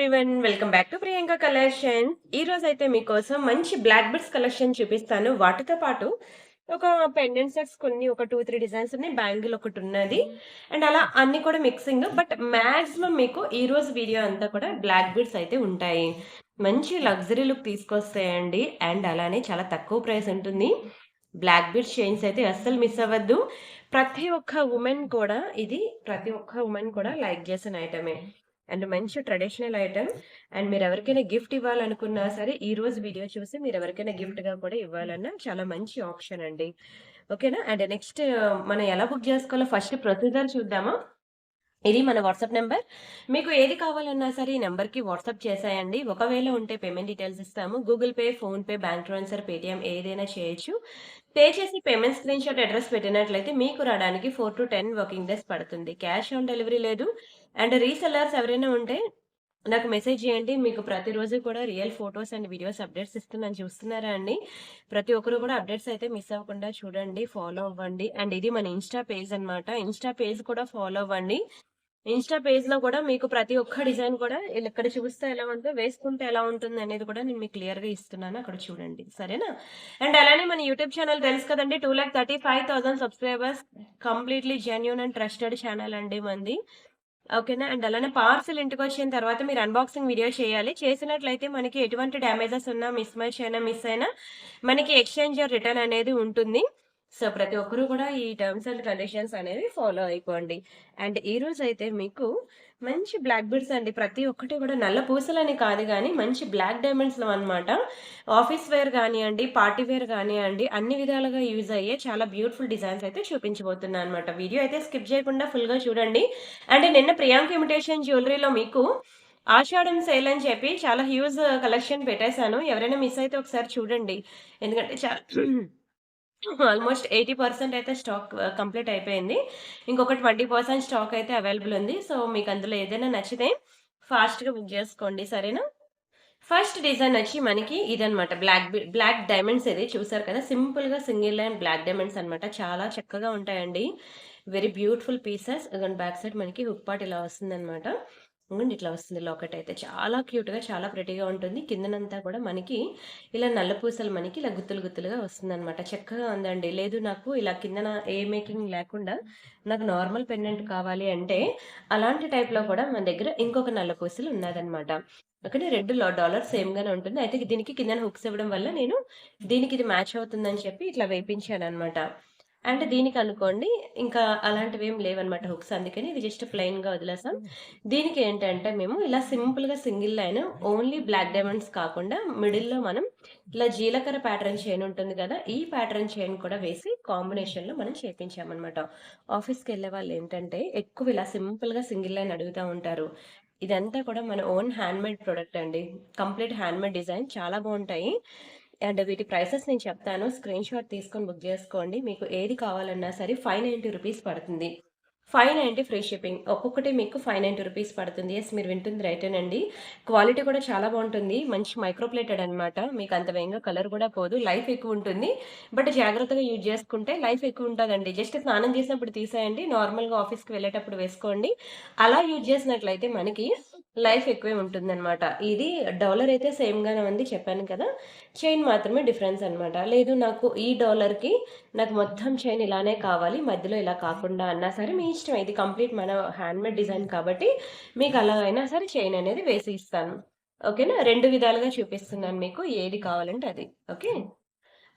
Everyone welcome back to Priyanka collection. ఈ రోజు అయితే మీకోసం మంచి బ్లాక్ బిట్స్ కలెక్షన్ చూపిస్తాను. వాటితో పాటు ఒక పెండెంట్ సెట్స్ కొన్ని ఒక 2, 3 డిజైన్స్ ఉన్నాయి. బ్యాంగిల్ ఒకటి ఉన్నది. అండ్ అలా అన్ని కూడా మిక్సింగ్. బట్ మాక్సిమం మీకు ఈ రోజు వీడియో అంతా కూడా బ్లాక్ బిట్స్ అయితే ఉంటాయి. మంచి లగ్జరీ లుక్ తీసుకొస్తాయండి. అండ్ అలానే చాలా తక్కువ ప్రైస్ ఉంటుంది. బ్లాక్ బిట్స్ చైన్స్ అయితే అస్సలు మిస్ అవ్వద్దు. ప్రతి ఒక్క ఉమెన్ కూడా లైక్ చేసిన ఐటమే. అండ్ మంచి ట్రెడిషనల్ ఐటెమ్. అండ్ మీరు ఎవరికైనా గిఫ్ట్ ఇవ్వాలనుకున్నా సరే ఈ రోజు వీడియో చూసి మీరు ఎవరికైనా గిఫ్ట్ గా కూడా ఇవ్వాలన్నా చాలా మంచి ఆప్షన్ అండి. ఓకేనా? అండ్ నెక్స్ట్ మనం ఎలా బుక్ చేసుకోవాలో ఫస్ట్ ప్రొసీజర్ చూద్దామా? ఇది మన వాట్సాప్ నెంబర్. మీకు ఏది కావాలన్నా సరే ఈ నెంబర్‌కి వాట్సాప్ చేసేయండి. ఒకవేళ ఉంటే పేమెంట్ డీటెయిల్స్ ఇస్తాము. Google pay, PhonePe, bank transfer, Paytm ఏదైనా చేయొచ్చు. పే చేసి పేమెంట్ స్క్రీన్‌షాట్ అడ్రెస్ పెట్టినట్లయితే మీకు రావడానికి 4-10 వర్కింగ్ డేస్ పడుతుంది. క్యాష్ ఆన్ డెలివరీ లేదు. అండ్ రీసెల్లర్స్ ఎవరైనా ఉంటే నాకు మెసేజ్ చేయండి. మీకు ప్రతిరోజు కూడా real photos and videos updates ఇస్తున్నాను. చూస్తున్నారా అండి? ప్రతి ఒక్కరు కూడా అప్డేట్స్ అయితే మిస్ అవ్వకుండా చూడండి. ఫాలో అవ్వండి. అండ్ ఇది మన ఇన్‌స్టా పేజ్ అన్నమాట. ఇన్‌స్టా పేజ్ కూడా ఫాలో అవ్వండి. ఇన్‌స్టా పేజ్‌లో కూడా మీకు ప్రతి ఒక్క డిజైన్ కూడా ఇక్కడ చూస్తే ఎలా ఉందో, వేసుకుంటే ఎలా ఉంటుందనేది కూడా నేను మీకు క్లియర్‌గా ఇస్తున్నాను. అక్కడ చూడండి. సరేనా? అండ్ అలానే మన యూట్యూబ్ ఛానల్ తెలుసు కదండీ! 2,35,000 subscribers. Completely genuine and trusted channel అండి మనది. ఓకేనా? అండ్ అలానే పార్సెల్ ఇంటికొచ్చిన తర్వాత మీరు అన్బాక్సింగ్ వీడియో చేయాలి. చేసినట్లయితే మనకి ఎటువంటి డ్యామేజెస్ ఉన్నా, మిస్ అయినా మనకి ఎక్స్‌చేంజ్ ఆర్ రిటర్న్ అనేది ఉంటుంది. సో, ప్రతి ఒక్కరు కూడా ఈ టర్మ్స్ అండ్ కండిషన్స్ అనేవి ఫాలో అయిపోండి. అండ్ ఈరోజైతే మీకు మంచి బ్లాక్ బిడ్స్ అండి. ప్రతి ఒక్కటి కూడా నల్ల పూసలని కాదు గానీ, మంచి బ్లాక్ డైమండ్స్‌లో అన్నమాట. ఆఫీస్ వేర్ గానియండి, పార్టీ వేర్ గానియండి, అన్ని విధాలుగా యూజ్ అయ్యే చాలా బ్యూటిఫుల్ డిజైన్స్ అయితే చూపించబోతున్నా అన్నమాట. వీడియో అయితే స్కిప్ చేయకుండా ఫుల్‌గా చూడండి. అంటే నిన్న ప్రియాంక ఇమిటేషన్ జ్యువెలరీలో మీకు ఆషాఢం సేల్ అని చెప్పి చాలా హ్యూజ్ కలెక్షన్ పెట్టేశాను. ఎవరైనా మిస్ అయితే ఒకసారి చూడండి. ఎందుకంటే ఆల్మోస్ట్ 80% అయితే స్టాక్ కంప్లీట్ అయిపోయింది. ఇంకొక 20% స్టాక్ అయితే అవైలబుల్ ఉంది. సో, మీకు అందులో ఏదైనా నచ్చితే ఫాస్ట్‌గా బుక్ చేసుకోండి. సరేనా? ఫస్ట్ డిజైన్ వచ్చి మనకి ఇదనమాట. బ్లాక్ డైమండ్స్ ఇది చూసారు కదా! సింపుల్‌గా సింగిల్ లైన్ బ్లాక్ డైమండ్స్ అనమాట. చాలా చక్కగా ఉంటాయండి. Very beautiful pieces. ఇదిగోండి బ్యాక్ సైడ్ మనకి హుక్ పార్ట్ ఇలా వస్తుందనమాట. ఇదిగోండి ఇట్లా వస్తుంది లాకెట్ అయితే. చాలా క్యూట్‌గా, చాలా ప్రెటీగా ఉంటుంది. కిందనంతా కూడా మనకి ఇలా నల్ల పూసలు మనకి ఇలా గుత్తులు గుత్తులుగా వస్తుందనమాట. చక్కగా ఉందండి. లేదు నాకు ఇలా కిందన ఏ మేకింగ్ లేకుండా నాకు నార్మల్ పెండెంట్ కావాలి అంటే అలాంటి టైప్‌లో కూడా మన దగ్గర ఇంకొక నల్ల పూసలు ఉన్నదనమాట. ఓకేనా. 2 డాలర్ సేమ్‌గానే ఉంటుంది. అయితే దీనికి కిందన హుక్స్ ఇవ్వడం వల్ల నేను దీనికి ఇది మ్యాచ్ అవుతుందని చెప్పి ఇట్లా వేపించాననమాట. అండ్ దీనికనుకోండి ఇంకా అలాంటివేం లేవనమాట హుక్స్. అందుకని ఇది జస్ట్ ప్లెయిన్‌గా వదిలేసాం. దీనికేంటంటే మేము ఇలా సింపుల్‌గా single line only black diamonds కాకుండా మిడిల్‌లో మనం ఇలా జీలకర్ర ప్యాటర్న్ చైన్ ఉంటుంది కదా! ఈ ప్యాటర్న్ చైన్ కూడా వేసి కాంబినేషన్‌లో మనం చేపించామనమాట. ఆఫీస్‌కెళ్ళే వాళ్ళేంటంటే ఎక్కువ ఇలా సింపుల్‌గా సింగిల్ లైన్ అడుగుతా ఉంటారు. ఇదంతా కూడా మన ఓన్ హ్యాండ్‌మేడ్ ప్రొడక్ట్ అండి. కంప్లీట్ హ్యాండ్‌మేడ్ డిజైన్ చాలా బావుంటాయి. అండ్ వీటి ప్రైసెస్ నేను చెప్తాను. స్క్రీన్‌షాట్ తీసుకొని బుక్ జేసుకోండి. మీకు ఏది కావాలన్నా సరే రూ. 590 పడుతుంది. 590 ఫ్రీ షిప్పింగ్. ఒక్కొక్కటి మీకు రూ. 590 పడుతుంది. యెస్, మీరు వింటుంది రైటేనండి. క్వాలిటీ కూడా చాలా బావుంటుంది. మంచి మైక్రో ప్లేటెడ్ అనమాట. మీకు అంత వేగంగా కలర్ కూడా పోదు. లైఫ్ ఎక్కువుంటుంది. బట్ జాగ్రత్తగా యూజ్ చేసుకుంటే లైఫ్ ఎక్కువుంటదండి. జస్ట్ స్నానం చేసినప్పుడు తీసేయండి. నార్మల్‌గా ఆఫీస్‌కి వెళ్ళేటప్పుడు వేసుకోండి. అలా యూజ్ చేసినట్లయితే మనకి లైఫ్ ఎక్కువే ఉంటుందనమాట. ఇది డాలర్ అయితే సేమ్‌గానే ఉంది చెప్పాను కదా! చైన్ మాత్రమే డిఫరెన్స్ అనమాట. లేదు నాకు ఈ డాలర్‌కి నాకు మొత్తం చైన్ ఇలానే కావాలి. మధ్యలో ఇలా కాకుండా అన్నా సరే మీ ఇష్టం. ఇది కంప్లీట్ మన హ్యాండ్‌మేడ్ డిజైన్ కాబట్టి మీకు అలా అయినా సరే చైన్ అనేది వేసి ఇస్తాను. ఓకేనా? 2 విధాలుగా చూపిస్తున్నాను మీకు. ఏది కావాలంటే అది. ఓకే.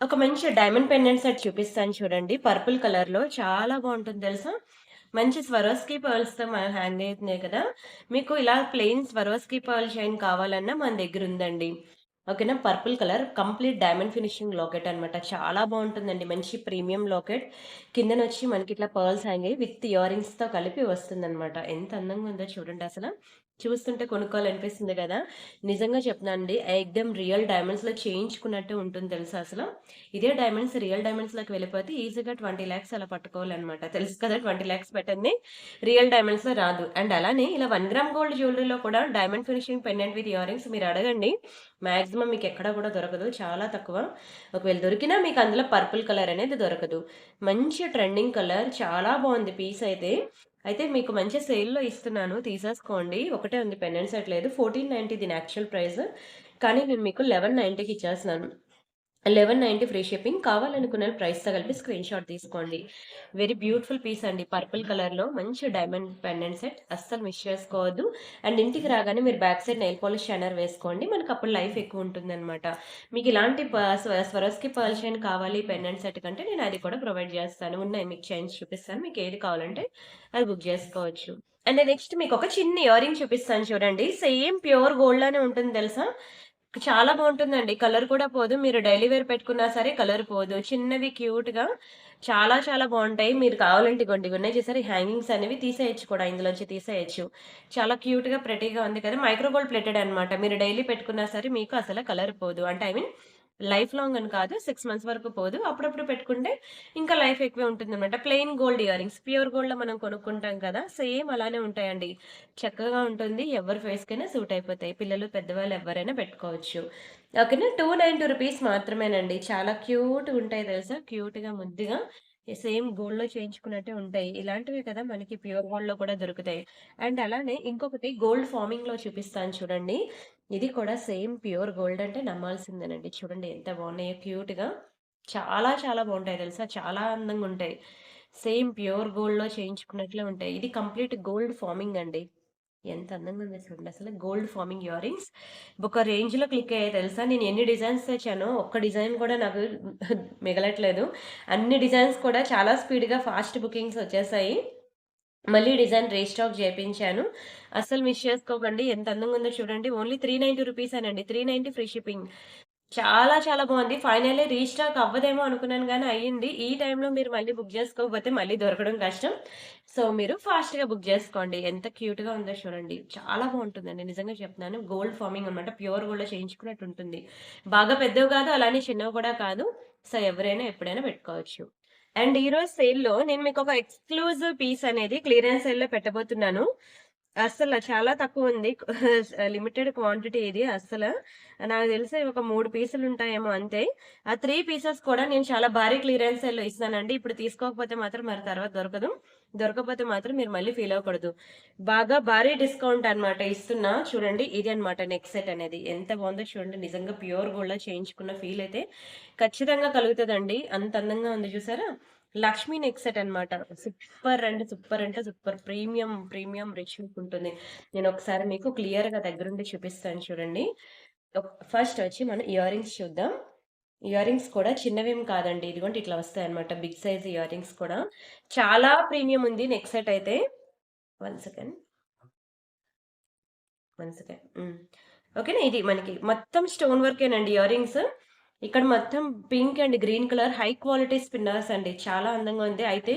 ఒక మంచి డైమండ్ పెండెంట్ సెట్ చూపిస్తాను చూడండి. పర్పుల్ కలర్‌లో చాలా బావుంటుంది తెలుసా? మంచి స్వరోస్‌కి పర్ల్స్‌తో హ్యాంగ్ అయితున్నాయి కదా! మీకు ఇలా ప్లెయిన్ స్వరోస్‌కి పర్ల్ చైన్ కావాలన్నా మన దగ్గరుందండి. ఓకేనా? Purple colour complete diamond finishing locket అనమాట. చాలా బావుంటుందండి. మంచి ప్రీమియం లాకెట్. కిందనొచ్చి మనకి ఇట్లా పర్ల్స్ హ్యాంగ్ అయ్యి విత్ ఇయర్ రింగ్స్‌తో కలిపి వస్తుందనమాట. ఎంత అందంగా ఉందో చూడండి అసల. చూస్తుంటే కొనుక్కోవాలనిపిస్తుంది గదా! నిజంగా చెప్తున్నానండి. ఎక్దమ్ రియల్ డైమండ్స్‌లో చేయించుకున్నట్టే ఉంటుంది తెలుసా అసల. ఇదే డైమండ్స్ రియల్ డైమండ్స్‌లోకి వెళ్ళిపోతే ఈజీగా 20,00,000 అలా పట్టుకోవాలనమాట. తెలుసు కదా! 20,00,000 పెట్టంది రియల్ డైమండ్స్‌లో రాదు. అండ్ అలానే ఇలా 1 గ్రామ్ గోల్డ్ జ్యువెలరీలో కూడా diamond finishing pendant with ear rings మీరు అడగండి. మాక్సిమం మీకెక్కడ కూడా దొరకదు. చాలా తక్కువ. ఒకవేళ దొరికినా మీకు అందులో పర్పుల్ కలర్ అనేది దొరకదు. మంచి ట్రెండింగ్ కలర్ చాలా బావుంది పీస్ అయితే. అయితే మీకు మంచి సేల్‌లో ఇస్తున్నాను తీసేసుకోండి. ఒకటే ఉంది పెండెంట్ సెట్ లేదు. 1490 దీని యాక్చువల్ ప్రైస్. కానీ నేను మీకు 1190కి ఇచ్చేస్తున్నాను. 1190 ఫ్రీ షిప్పింగ్. కావాలనుకున్న ప్రైస్‌తో కలిపి స్క్రీన్‌షాట్ తీసుకోండి. వెరీ బ్యూటిఫుల్ పీస్ అండి. పర్పుల్ కలర్‌లో మంచి డైమండ్ పెండెంట్ సెట్. అస్సలు మిస్ చేసుకోవద్దు. అండ్ ఇంటికి రాగానే మీరు back side nail polish shiner వేసుకోండి. మనకు అప్పుడు లైఫ్ ఎక్కువ ఉంటుందన్నమాట. మీకు ఇలాంటి స్వరోస్కి పర్ల్ చైన్ కావాలి పెండెంట్ సెట్ కంటే నేను అది కూడా ప్రొవైడ్ చేస్తాను. ఉన్నాయి మీకు చైన్స్ చూపిస్తాను. మీకు ఏది కావాలంటే అది బుక్ చేసుకోవచ్చు. అండ్ నెక్స్ట్ మీకు ఒక చిన్న ఇయర్ రింగ్ చూపిస్తాను చూడండి. సేమ్ ప్యూర్ గోల్డ్ లానే ఉంటుంది తెలుసా? చాలా బావుంటుందండి. కలర్ కూడా పోదు. మీరు డైలీ వేర్ పెట్టుకున్నా సరే కలర్ పోదు. చిన్నవి క్యూట్‌గా చాలా చాలా బావుంటాయి. మీరు కావాలంటే ఇగోండి ఇవున్నాయి చూసారా? ఈ హ్యాంగింగ్స్ అనేవి తీసేయొచ్చు కూడా ఇందులోంచి తీసేయొచ్చు. చాలా క్యూట్‌గా ప్రెట్టీగా ఉంది కదా! మైక్రో గోల్డ్ ప్లేటెడ్ అనమాట. మీరు డైలీ పెట్టుకున్నా సరే మీకు అసల కలర్ పోదు. అంటే ఐ మీన్ లైఫ్ లాంగ్ అని కాదు. 6 మంత్స్ వరకు పోదు. అప్పుడప్పుడు పెట్టుకుంటే ఇంకా లైఫ్ ఎక్కువే ఉంటుందనమాట. Plain gold ear rings. Pure గోల్డ్‌లో మనం కొనుక్కుంటాం కదా! సేమ్ అలానే ఉంటాయండి. చక్కగా ఉంటుంది. ఎవరి ఫేస్‌కైనా సూట్ అయిపోతాయి. పిల్లలు, పెద్దవాళ్ళు ఎవ్వరైనా పెట్టుకోవచ్చు. ఓకేనా. 290 రూపీస్ మాత్రమేనండి. చాలా క్యూట్‌గుంటాయి తెలుసా? క్యూట్‌గా, ముద్దుగా సేమ్ గోల్డ్‌లో చేయించుకున్నట్టే ఉంటాయి. ఇలాంటివే కదా మనకి ప్యూర్ గోల్డ్‌లో కూడా దొరుకుతాయి. అండ్ అలానే ఇంకొకటి గోల్డ్ ఫార్మింగ్‌లో చూపిస్తాను చూడండి. ఇది కూడా సేమ్ ప్యూర్ గోల్డ్ అంటే నమ్మాల్సిందేనండి. చూడండి ఎంత బాగున్నాయో క్యూట్‌గా. చాలా చాలా బావుంటాయి తెలుసా? చాలా అందంగుంటాయి. సేమ్ ప్యూర్ గోల్డ్‌లో చేయించుకున్నట్లే ఉంటాయి. ఇది కంప్లీట్ గోల్డ్ ఫార్మింగ్ అండి. ఎంత అందంగా ఉంది చూడండి అసలు. Gold farming ear rings. ఒక రేంజ్‌లో క్లిక్ అయ్యాయి తెలుసా? నేను ఎన్ని డిజైన్స్ తెచ్చానో ఒక్క డిజైన్ కూడా నాకు మిగలట్లేదు. అన్ని డిజైన్స్ కూడా చాలా స్పీడ్‌గా ఫాస్ట్ బుకింగ్స్ వచ్చేసాయి. మళ్ళీ డిజైన్ రీస్టాక్ చేపించాను. అస్సలు మిస్ చేసుకోకండి. ఎంత అందంగా ఉందో చూడండి. ఓన్లీ 390 రూపీసేనండి. 390 free shipping. చాలా చాలా బావుంది. ఫైనల్లీ రీస్టాక్ అవ్వదేమో అనుకున్నాను గానీ అయ్యింది. ఈ టైంలో మీరు మళ్ళీ బుక్ చేసుకోకపోతే మళ్ళీ దొరకడం కష్టం. సో, మీరు ఫాస్ట్‌గా బుక్ జేసుకోండి. ఎంత క్యూట్‌గా ఉందో చూడండి. చాలా బావుంటుందండి. నిజంగా చెప్తున్నాను. గోల్డ్ ఫార్మింగ్ అనమాట. ప్యూర్ గోల్డ్‌లో చేయించుకున్నట్టు ఉంటుంది. బాగా పెద్దవి కాదు, అలానే చిన్నవి కూడా కాదు. సో, ఎవరైనా ఎప్పుడైనా పెట్టుకోవచ్చు. అండ్ ఈరోజు సేల్‌లో నేను మీకొక ఎక్స్‌క్లూజివ్ పీస్ అనేది క్లియరెన్స్ సేల్‌లో పెట్టబోతున్నాను. అస్సల చాలా తక్కువుంది. లిమిటెడ్ క్వాంటిటీ ఇది అస్సల. నాకు తెలిసి ఒక 3 పీసులుంటాయేమో అంతే. ఆ 3 పీసెస్ కూడా నేను చాలా భారీ క్లియరెన్స్ సేల్‌లో ఇస్తానండి. ఇప్పుడు తీసుకోకపోతే మాత్రం మరి తర్వాత దొరకదు. దొరకకపోతే మాత్రం మీరు మళ్ళీ ఫీల్ అవ్వకూడదు. బాగా భారీ డిస్కౌంట్ అన్నమాట ఇస్తున్నా. చూడండి ఇది అన్నమాట నెక్ సెట్ అనేది. ఎంత బావుందో చూడండి. నిజంగా ప్యూర్ గోల్డ్‌లో చేయించుకున్న ఫీల్ అయితే ఖచ్చితంగా కలుగుతదండి. అంత అందంగా ఉంది చూసారా? లక్ష్మీ నెక్ సెట్ అన్నమాట. సూపర్ అంటే సూపర్ అంటే సూపర్. ప్రీమియం రిచ్ లుక్ ఉంటుంది. నేనొకసారి మీకు క్లియర్‌గా దగ్గరుండి చూపిస్తాను చూడండి. ఫస్ట్ వచ్చి మనం ఇయర్ రింగ్స్ చూద్దాం. ఇయర్ రింగ్స్ కూడా చిన్నవేం కాదండి. ఇదిగోండి ఇట్లా వస్తాయన్నమాట. బిగ్ సైజ్ ఇయర్ రింగ్స్ కూడా. చాలా ప్రీమియం ఉంది నెక్ సెట్ అయితే. 1 సెకండ్. 1 సెకండ్. ఓకేనా. ఇది మనకి మొత్తం స్టోన్ వర్కేనండి ఇయర్ రింగ్స్. ఇక్కడ మొత్తం pink and green colour high quality spinners అండి. చాలా అందంగా ఉంది. అయితే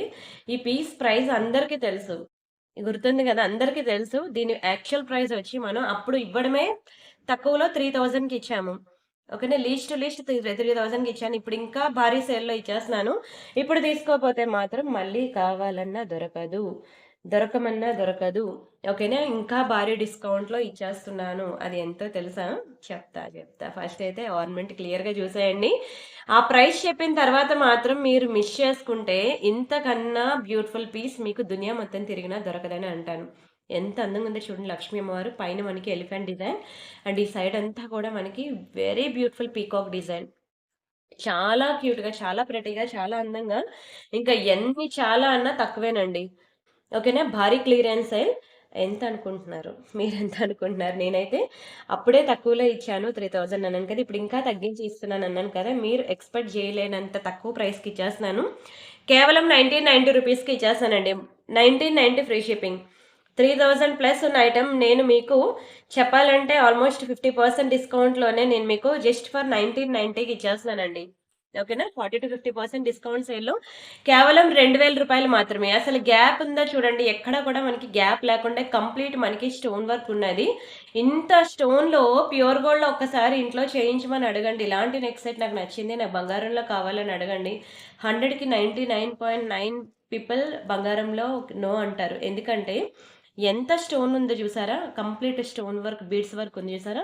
ఈ పీస్ ప్రైస్ అందరికీ తెలుసు. గుర్తుంది గదా! అందరికీ తెలుసు. దీని యాక్చువల్ ప్రైస్ వచ్చి మనం అప్పుడు ఇవ్వడమే తక్కువలో 3000కి ఇచ్చాము. ఓకేనా. లీస్ట్ టు లీస్ట్ 3000కి ఇచ్చాను. ఇప్పుడు ఇంకా భారీ సేల్‌లో ఇచ్చేస్తున్నాను. ఇప్పుడు తీసుకోపోతే మాత్రం మళ్ళీ కావాలన్నా దొరకదు. దొరకమన్నా దొరకదు. ఓకేనా. ఇంకా భారీ డిస్కౌంట్‌లో ఇచ్చేస్తున్నాను. అది ఎంతో తెలుసా? చెప్తా. ఫస్ట్ అయితే ఆర్నమెంట్ క్లియర్‌గా చూసేయండి. ఆ ప్రైస్ చెప్పిన తర్వాత మాత్రం మీరు మిస్ చేసుకుంటే ఇంతకన్నా బ్యూటిఫుల్ పీస్ మీకు దునియా మొత్తం తిరిగినా దొరకదని అంటాను. ఎంత అందంగా ఉందో చూడండి లక్ష్మీ అమ్మవారు. పైన మనకి ఎలిఫెంట్ డిజైన్ అండ్ ఈ సైడ్ అంతా కూడా మనకి వెరీ బ్యూటిఫుల్ పీకాక్ డిజైన్. చాలా క్యూట్‌గా, చాలా ప్రెటీగా, చాలా అందంగా ఇంకా ఎన్ని చాలా అన్నా తక్కువేనండి. ఓకేనా. భారీ క్లియరెన్స్ సేల్. ఎంత అనుకుంటున్నారు? మీరెంత అనుకుంటున్నారు? నేనైతే అప్పుడే తక్కువలో ఇచ్చాను 3000 అన్నాను కదా! ఇప్పుడు ఇంకా తగ్గించి ఇస్తున్నానన్నాను కదా! మీరు ఎక్స్‌పెక్ట్ చేయలేనంత తక్కువ ప్రైస్‌కి ఇచ్చేస్తున్నాను. కేవలం 1990 రూపీస్‌కి ఇచ్చేస్తానండి. 1990 ఫ్రీ షిప్పింగ్. 3000 ప్లస్ ఉన్న ఐటెమ్ నేను మీకు చెప్పాలంటే ఆల్మోస్ట్ 50% డిస్కౌంట్‌లోనే నేను మీకు జస్ట్ ఫర్ 1990కి ఇచ్చేస్తున్నానండి. ఓకేనా. 40-50% డిస్కౌంట్ సేల్‌లో కేవలం రూ. 2000 మాత్రమే. అసలు గ్యాప్ ఉందో చూడండి. ఎక్కడ కూడా మనకి గ్యాప్ లేకుండా కంప్లీట్ మనకి స్టోన్ వర్క్ ఉన్నది. ఇంత స్టోన్‌లో ప్యూర్ గోల్డ్‌లో ఒక్కసారి ఇంట్లో చేయించమని అడగండి. ఇలాంటి నెక్ సెట్ నాకు నచ్చింది. నాకు బంగారంలో కావాలని అడగండి. 100కి 99.9 పీపుల్ బంగారంలో నో అంటారు. ఎందుకంటే ఎంత స్టోన్ ఉందో చూసారా? Complete stone work, beads work ఉంది చూసారా?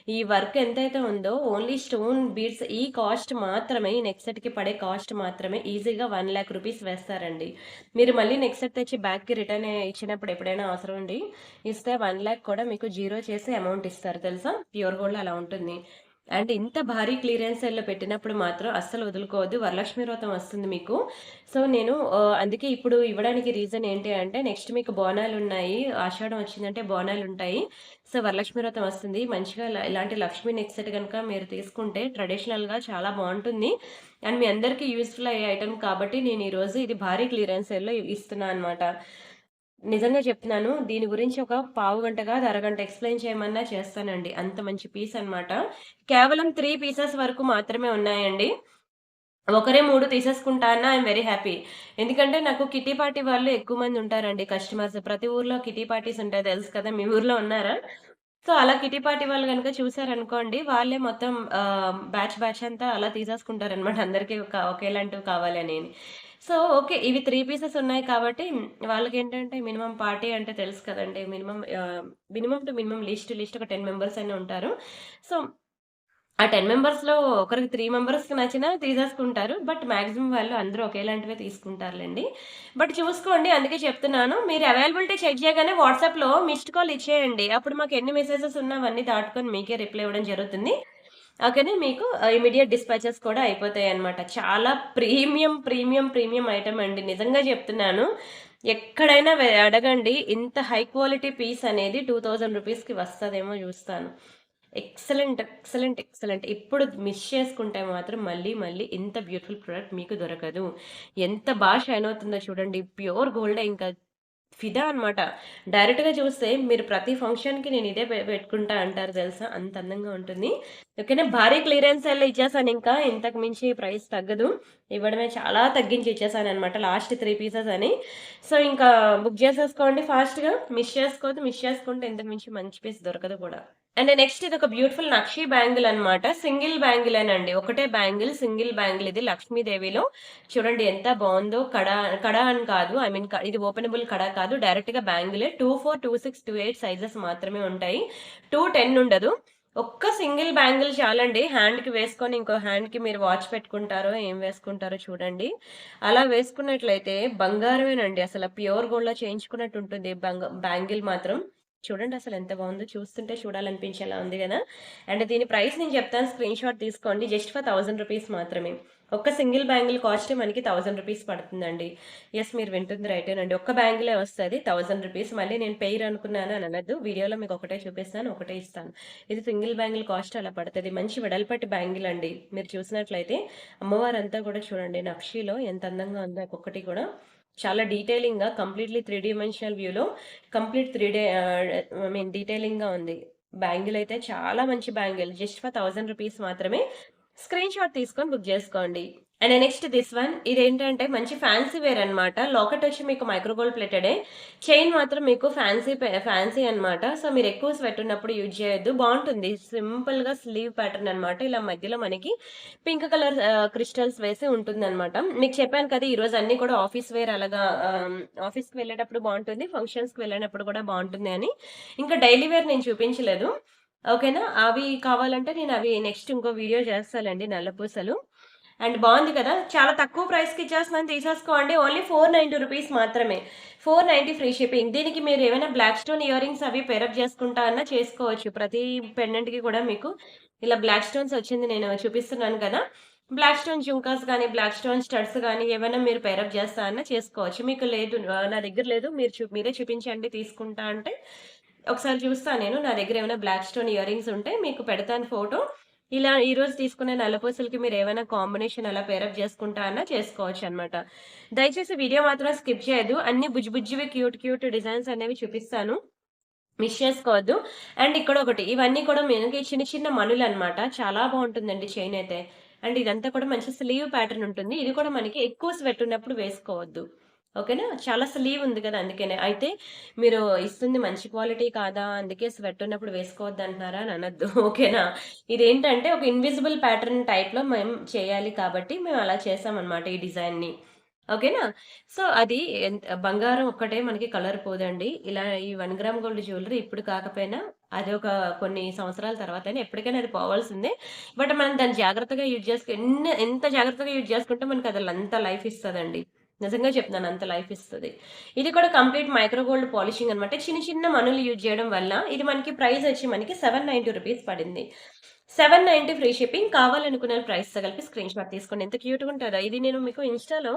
ఈ వర్క్ ఎంతైతే ఉందో ఓన్లీ స్టోన్ బీడ్స్ ఈ కాస్ట్ మాత్రమే, ఈ నెక్ సెట్‌కి పడే కాస్ట్ మాత్రమే ఈజీగా 1,00,000 రూపీస్ వేస్తారండి. మీరు మళ్ళీ నెక్ సెట్ తెచ్చి బ్యాక్‌కి రిటర్న్ ఇచ్చినప్పుడు ఎప్పుడైనా అవసరం ఉండి ఇస్తే 1,00,000 కూడా మీకు జీరో చేసి అమౌంట్ ఇస్తారు తెలుసా? ప్యూర్ గోల్డ్‌లో అలా ఉంటుంది. అండ్ ఇంత భారీ క్లియరెన్స్ సేల్‌లో పెట్టినప్పుడు మాత్రం అస్సలు వదులుకోవద్దు. వరలక్ష్మి వ్రతం వస్తుంది మీకు. సో, నేను అందుకే ఇప్పుడు ఇవ్వడానికి రీజన్ ఏంటి అంటే, నెక్స్ట్ మీకు బోనాలున్నాయి. ఆషాఢం వచ్చిందంటే బోనాలుంటాయి. సో, వరలక్ష్మి వ్రతం వస్తుంది. మంచిగా ఇలాంటి లక్ష్మీ నెక్ సెట్ గనుక మీరు తీసుకుంటే ట్రెడిషనల్‌గా చాలా బావుంటుంది. అండ్ మీ అందరికీ యూజ్‌ఫుల్ అయ్యే ఐటెమ్ కాబట్టి నేను ఈరోజు ఇది భారీ క్లియరెన్స్ సేల్‌లో ఇస్తున్నా అనమాట. నిజంగా చెప్తున్నాను. దీని గురించి ఒక పావుగంట కాదు, అరగంట ఎక్స్‌ప్లెయిన్ చేయమన్నా చేస్తానండి. అంత మంచి పీస్ అన్నమాట. కేవలం 3 పీసెస్ వరకు మాత్రమే ఉన్నాయండి. ఒకరే 3 తీసేసుకుంటా అన్నా ఐయామ్ వెరీ హ్యాపీ. ఎందుకంటే నాకు కిట్టి పార్టీ వాళ్ళు ఎక్కువ మంది ఉంటారండి కస్టమర్స్. ప్రతి ఊర్లో కిట్టి పార్టీస్ ఉంటాయి తెలుసు కదా! మీ ఊర్లో ఉన్నారా? సో, అలా కిట్టి పార్టీ వాళ్ళు గనుక చూసారనుకోండి, వాళ్ళే మొత్తం బ్యాచ్ అంతా అలా తీసేసుకుంటారనమాట. అందరికి ఒకేలాంటివి కావాలని. So, okay. ఇవి 3 పీసెస్ ఉన్నాయి కాబట్టి వాళ్ళకేంటంటే మినిమమ్ పార్టీ అంటే తెలుసు కదండీ! మినిమమ్ టు మినిమమ్ లీస్ట్ ఒక 10 మెంబర్స్ అయినా ఉంటారు. సో, ఆ 10 మెంబర్స్‌లో ఒకరికి 3 మెంబర్స్‌కి నచ్చినా తీసేసుకుంటారు. బట్ మాక్సిమం వాళ్ళు అందరూ ఒకేలాంటివే తీసుకుంటారులెండి. బట్ చూసుకోండి అందుకే చెప్తున్నాను. మీరు అవైలబిలిటీ చెక్ చేయగానే వాట్సాప్‌లో మిస్డ్ కాల్ ఇచ్చేయండి. అప్పుడు మాకు ఎన్ని మెసేజెస్ ఉన్నా అవన్నీ దాటుకొని మీకే రిప్లై ఇవ్వడం జరుగుతుంది. ఓకేనా? మీకు ఇమ్మీడియేట్ డిస్పాచెస్ కూడా అయిపోతాయన్నమాట. చాలా ప్రీమియం ఐటెమ్ అండి. నిజంగా చెప్తున్నాను. ఎక్కడైనా అడగండి. ఇంత హై క్వాలిటీ పీస్ అనేది 2000 రూపీస్‌కి వస్తదేమో చూస్తాను. ఎక్సలెంట్. ఇప్పుడు మిస్ చేసుకుంటే మాత్రం మళ్ళీ ఇంత బ్యూటిఫుల్ ప్రొడక్ట్ మీకు దొరకదు. ఎంత షైన్ అవుతుందో చూడండి. ప్యూర్ గోల్డే ఇంకా ఫిదా అనమాట. డైరెక్ట్‌గా చూస్తే మీరు ప్రతి ఫంక్షన్‌కి నేను ఇదే పెట్టుకుంటా అంటారు తెలుసా? అంత అందంగా ఉంటుంది. ఓకేనా? భారీ క్లియరెన్స్ సేల్‌లో ఇచ్చేసానింకా. ఇంతకు మించి ప్రైస్ తగ్గదు. ఇవ్వడమే చాలా తగ్గించి ఇచ్చేసాననమాట. లాస్ట్ 3 పీసెస్ అని. సో, ఇంకా బుక్ చేసేసుకోండి ఫాస్ట్‌గా. మిస్ చేసుకోవద్దు. మిస్ చేసుకుంటే ఇంతకు మించి మంచి పీస్ దొరకదు కూడా. అండ్ నెక్స్ట్ ఇదొక బ్యూటిఫుల్ నక్షి బ్యాంగిల్ అన్నమాట. సింగిల్ బ్యాంగిలేనండి. ఒకటే సింగిల్ బ్యాంగిల్ ఇది లక్ష్మీదేవిలో. చూడండి ఎంత బావుందో. కడ అని కాదు. ఐ మీన్ ఇది ఓపెనబుల్ కడ కాదు. డైరెక్ట్‌గా బ్యాంగిలే. 24, 26, 28 సైజెస్ మాత్రమే ఉంటాయి. 210 ఉండదు. ఒక్క సింగిల్ బ్యాంగిల్ చాలండి. హ్యాండ్‌కి వేసుకొని ఇంకో హ్యాండ్‌కి మీరు వాచ్ పెట్టుకుంటారో, ఏం వేసుకుంటారో చూడండి. అలా వేసుకున్నట్లయితే బంగారమేనండి. అసల ప్యూర్ గోల్డ్‌లో చేయించుకున్నట్టు ఉంటుంది బ్యాంగిల్ మాత్రం. చూడండి అసలెంత బావుందో. చూస్తుంటే చూడాలనిపించేలా ఉంది గదా! అండ్ దీని ప్రైస్ నేను చెప్తాను స్క్రీన్‌షాట్ తీసుకోండి. జస్ట్ ఫర్ 1000 రూపీస్ మాత్రమే. ఒక్క సింగిల్ బ్యాంగిల్ కాస్టే మనకి 1000 రూపీస్ పడుతుందండి. యెస్ మీరు వింటుంది రైటేనండి. ఒక్క బ్యాంగిలే వస్తది 1000 రూపీస్. మళ్ళీ నేను పెయిర్ అనుకున్నాను అని అనొద్దు. వీడియోలో మీకు ఒకటే చూపిస్తాను. ఒకటే ఇస్తాను. ఇది సింగిల్ బ్యాంగిల్ కాస్ట్ అలా పడతది. మంచి వెడల్పాటి బ్యాంగిల్ అండి. మీరు చూసినట్లయితే అమ్మవారంతా కూడా చూడండి నక్షిలో ఎంత అందంగా ఉందో ఒక్కొక్కటి కూడా. చాలా డీటెయిలింగ్‌గా కంప్లీట్‌లీ 3 డైమెన్షనల్ వ్యూలో కంప్లీట్ 3 డే ఐ మీన్ డీటెయిలింగ్‌గా ఉంది. బ్యాంగిల్ అయితే చాలా మంచి బ్యాంగిల్. జస్ట్ ఫర్ 1000 రూపీస్ మాత్రమే. స్క్రీన్‌షాట్ తీసుకొని బుక్ జేసుకోండి. అండ్ నెక్స్ట్ దిస్ వన్ ఇదేంటంటే మంచి ఫ్యాన్సీ వేర్ అన్నమాట. లాకెట్ వచ్చి మీకు మైక్రో గోల్డ్ ప్లేటెడే. చైన్ మాత్రం మీకు ఫ్యాన్సీ అన్నమాట. సో, మీరు ఎక్కువ స్వెట్ ఉన్నప్పుడు యూజ్ చేయొద్దు. బావుంటుంది. సింపుల్‌గా స్లీవ్ ప్యాటర్న్ అన్నమాట. ఇలా మధ్యలో మనకి పింక్ కలర్ క్రిస్టల్స్ వేసి ఉంటుందన్నమాట. మీకు చెప్పాను కదా! ఈరోజు అన్నీ కూడా ఆఫీస్ వేర్ అలాగా ఆఫీస్‌కి వెళ్ళేటప్పుడు బావుంటుంది. ఫంక్షన్స్‌కి వెళ్ళినప్పుడు కూడా బావుంటుంది అని. ఇంకా డైలీ వేర్ నేను చూపించలేదు. ఓకేనా? అవి కావాలంటే నేను అవి నెక్స్ట్ ఇంకో వీడియో చేస్తాలెండి నల్లపూసలు. అండ్ బావుంది కదా! చాలా తక్కువ ప్రైస్‌కి ఇచ్చేస్తున్నాను తీసేసుకోండి. ఓన్లీ 490 రూపీస్ మాత్రమే. 490 ఫ్రీ షిప్పింగ్. దీనికి మీరు ఏమైనా బ్లాక్ స్టోన్ ఇయర్ రింగ్స్ అవి పేరప్ చేసుకుంటా అన్నా చేసుకోవచ్చు. ప్రతి పెండెంట్‌కి కూడా మీకు ఇలా బ్లాక్ స్టోన్స్ వచ్చింది నేను చూపిస్తున్నాను కదా! బ్లాక్ స్టోన్ జుంకాస్ గాని, బ్లాక్ స్టోన్ స్టడ్స్ గాని ఏవైనా మీరు పేరప్ చేస్తా అన్నా చేసుకోవచ్చు. మీకు లేదు నా దగ్గర లేదు మీరే చూపించండి తీసుకుంటా అంటే ఒకసారి చూస్తా నేను. నా దగ్గర ఏమైనా బ్లాక్ స్టోన్ ఇయర్ రింగ్స్ ఉంటే మీకు పెడతాను ఫోటో. ఇలా ఈరోజు తీసుకునే నల్లపూసలకి మీరేమైనా కాంబినేషన్ అలా పేరప్ చేసుకుంటా అన్నా చేసుకోవచ్చనమాట. దయచేసి వీడియో మాత్రం స్కిప్ చేయొద్దు. అన్ని బుజ్జి క్యూట్ డిజైన్స్ అనేవి చూపిస్తాను. మిస్ చేసుకోవద్దు. అండ్ ఇక్కడొకటి ఇవన్నీ కూడా మనకి చిన్న మణులనమాట. చాలా బావుంటుందండి చైనయితే. అండ్ ఇదంతా కూడా మంచి స్లీవ్ ప్యాటర్న్ ఉంటుంది. ఇది కూడా మనకి ఎక్కువ స్వెట్ ఉన్నప్పుడు వేసుకోవద్దు. ఓకేనా? చాలా స్లీవ్ ఉంది కదా! అందుకనే. అయితే మీరు ఇస్తుంది మంచి క్వాలిటీ కాదా? అందుకే స్వెట్ ఉన్నప్పుడు వేసుకోవద్దంటున్నారా అని అనొద్దు. ఓకేనా? ఇదేంటంటే ఒక ఇన్విజిబుల్ ప్యాటర్న్ టైప్‌లో మేము చేయాలి కాబట్టి మేము అలా చేసామనమాట ఈ డిజైన్‌ని. ఓకేనా? సో, అది బంగారం ఒక్కటే మనకి కలర్ పోదండి. ఇలా ఈ 1 గ్రామ్ గోల్డ్ జ్యువెల్లరీ ఇప్పుడు కాకపోయినా అదొక కొన్ని సంవత్సరాల తర్వాతైనా ఎప్పటికైనా అది పోవాల్సిందే. బట్ మనం దాన్ని జాగ్రత్తగా యూజ్ ఎంత జాగ్రత్తగా యూజ్ చేసుకుంటే మనకది అంత లైఫ్ ఇస్తదండి. నిజంగా చెప్తున్నాను అంత లైఫ్ ఇస్తది. ఇది కూడా కంప్లీట్ మైక్రో గోల్డ్ పాలిషింగ్ అనమాట. చిన్న చిన్న మణులు యూజ్ చేయడం వల్ల ఇది మనకి ప్రైస్ వచ్చి మనకి ₹790 పడింది. 790 ఫ్రీ షిప్పింగ్. కావాలనుకున్న ప్రైస్‌తో కలిపి స్క్రీన్ షాట్ తీసుకోండి. ఎంత క్యూట్‌గా ఉంటదో. ఇది నేను మీకు ఇన్‌స్టాలో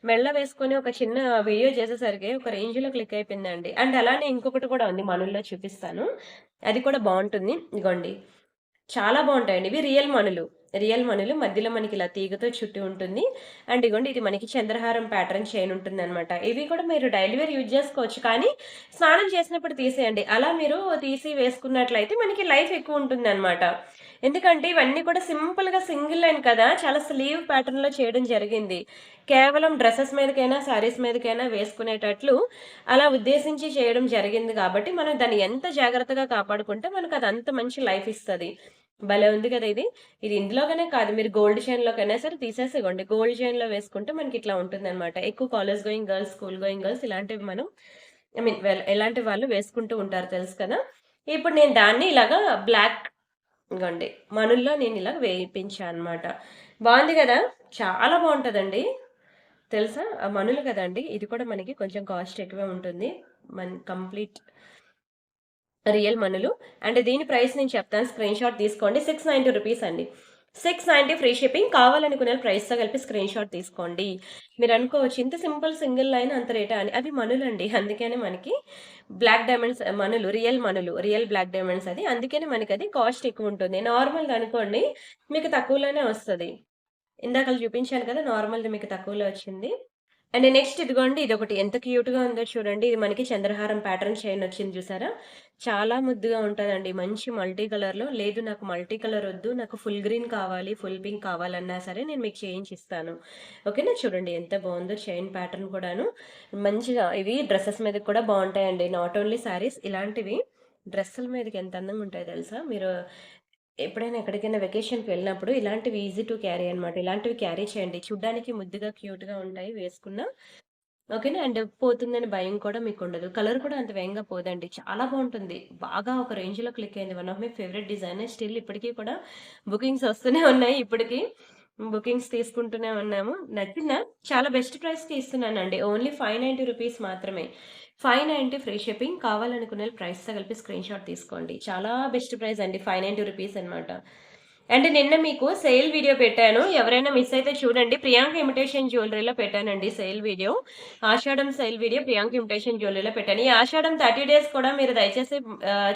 మెడలో వేసుకొని ఒక చిన్న వీడియో చేసేసరికి ఒక రేంజ్‌లో క్లిక్ అయిపోయిందండి. అండ్ అలానే ఇంకొకటి కూడా ఉంది మనుల్లో చూపిస్తాను. అది కూడా బావుంటుంది. ఇగోండి. చాలా బావుంటాయండి. ఇవి రియల్ మణులు. రియల్ మణులు మధ్యలో మనకి ఇలా తీగతో చుట్టి ఉంటుంది. అండ్ ఇగోండి ఇది మనకి చంద్రహారం ప్యాటర్న్ చైన్ ఉంటుందనమాట. ఇవి కూడా మీరు డైలీ వేర్ యూజ్ చేసుకోవచ్చు. కానీ స్నానం చేసినప్పుడు తీసేయండి. అలా మీరు తీసి వేసుకున్నట్లయితే మనకి లైఫ్ ఎక్కువ ఉంటుందనమాట. ఎందుకంటే ఇవన్నీ కూడా సింపుల్‌గా సింగిల్ లైన్ కదా! చాలా స్లీవ్ ప్యాటర్న్‌లో చేయడం జరిగింది. కేవలం డ్రెసెస్ మీదకైనా, శారీస్ మీదకైనా వేసుకునేటట్లు అలా ఉద్దేశించి చేయడం జరిగింది కాబట్టి, మనం దాన్ని ఎంత జాగ్రత్తగా కాపాడుకుంటే మనకది అంత మంచి లైఫ్ ఇస్తది. భలే ఉంది కదా ఇది! ఇది ఇందులోకనే కాదు మీరు గోల్డ్ చైన్‌లోకైనా సరే తీసేసి ఇగోండి. గోల్డ్ చైన్‌లో వేసుకుంటే మనకిట్లా ఉంటుందనమాట. ఎక్కువ college going girls, school going girls ఇలాంటివి మనం ఐ మీన్ ఎలాంటి వాళ్ళు వేసుకుంటూ ఉంటారు తెలుసు కదా! ఇప్పుడు నేను దాన్ని ఇలాగా బ్లాక్ ఇగోండి మణుల్లో నేనిలా వేయించా అనమాట. బావుంది గదా! చాలా బావుంటదండి. తెలుసా? ఆ మణులు కదండీ! ఇది కూడా మనకి కొంచెం కాస్ట్ ఎక్కువే ఉంటుంది. కంప్లీట్ రియల్ మణులు. అండ్ దీని ప్రైస్ నేను చెప్తాను స్క్రీన్‌షాట్ తీసుకోండి. ₹690 అండి. 690 ఫ్రీ షిప్పింగ్. కావాలనుకునే ప్రైస్‌తో కలిపి స్క్రీన్‌షాట్ తీసుకోండి. మీరనుకోవచ్చు ఇంత సింపుల్ సింగిల్ లైన్ అంత రేటా అని. అవి మణులండి. అందుకనే మనకి బ్లాక్ డైమండ్స్ మణులు, రియల్ మణులు. రియల్ బ్లాక్ డైమండ్స్ అది. అందుకనే మనకది కాస్ట్ ఎక్కువుంటుంది. నార్మల్‌దనుకోండి మీకు తక్కువలోనే వస్తది. ఇందాకల చూపించాను కదా! నార్మల్‌ది మీకు తక్కువలో వచ్చింది. అండ్ నెక్స్ట్ ఇదిగోండి ఇదొకటి ఎంత క్యూట్‌గా ఉందో చూడండి. ఇది మనకి చంద్రహారం ప్యాటర్న్ చైన్ వచ్చింది చూసారా? చాలా ముద్దుగా ఉంటదండి. మంచి మల్టీ కలర్‌లో లేదు నాకు మల్టీ కలర్ ఒద్దు. నాకు ఫుల్ గ్రీన్ కావాలి, ఫుల్ పింక్ కావాలన్నా సరే నేను మీకు చేయించిస్తాను. ఓకేనా? చూడండి ఎంత బావుందో చైన్ ప్యాటర్న్ కూడాను. మంచిగా ఇవి డ్రెసెస్ మీదకి కూడా బావుంటాయండి. నాట్ ఓన్లీ శారీస్ ఇలాంటివి డ్రెస్సుల మీదకి ఎంత అందంగా ఉంటాయో తెలుసా? మీరు ఎప్పుడైనా ఎక్కడికైనా వెకేషన్‌కి వెళ్ళినప్పుడు ఇలాంటివి ఈజీ టు క్యారీ అనమాట. ఇలాంటివి క్యారీ చేయండి. చూడ్డానికి ముద్దుగా, క్యూట్‌గా ఉంటాయి వేసుకున్న. ఓకేనా? అండ్ పోతుందని భయం కూడా మీకుండదు. కలర్ కూడా అంత వేగంగా పోదండి. చాలా బావుంటుంది. బాగా ఒక రేంజ్‌లో క్లిక్ అయింది. One of my favourite design. Still ఇప్పటికి కూడా బుకింగ్స్ వస్తూనే ఉన్నాయి ఇప్పటికి. బుకింగ్స్ తీసుకుంటూనే ఉన్నాము. నచ్చిందా? చాలా బెస్ట్ ప్రైస్‌కి ఇస్తున్నానండి. ఓన్లీ ₹590 మాత్రమే. 590 ఫ్రీ షిప్పింగ్. కావాలనుకునే ప్రైస్‌తో కలిపి స్క్రీన్‌షాట్ తీసుకోండి. చాలా బెస్ట్ ప్రైస్ అండి. ₹590 అనమాట. అండ్ నిన్న మీకు సేల్ వీడియో పెట్టాను. ఎవరైనా మిస్ అయితే చూడండి. ప్రియాంక ఇమిటేషన్ జ్యువెల్లరీలో పెట్టానండి సేల్ వీడియో. ఆషాఢం సేల్ వీడియో ప్రియాంక ఇమిటేషన్ జ్యువెల్లరీలో పెట్టాను. ఈ ఆషాఢం 30 డేస్ కూడా మీరు దయచేసి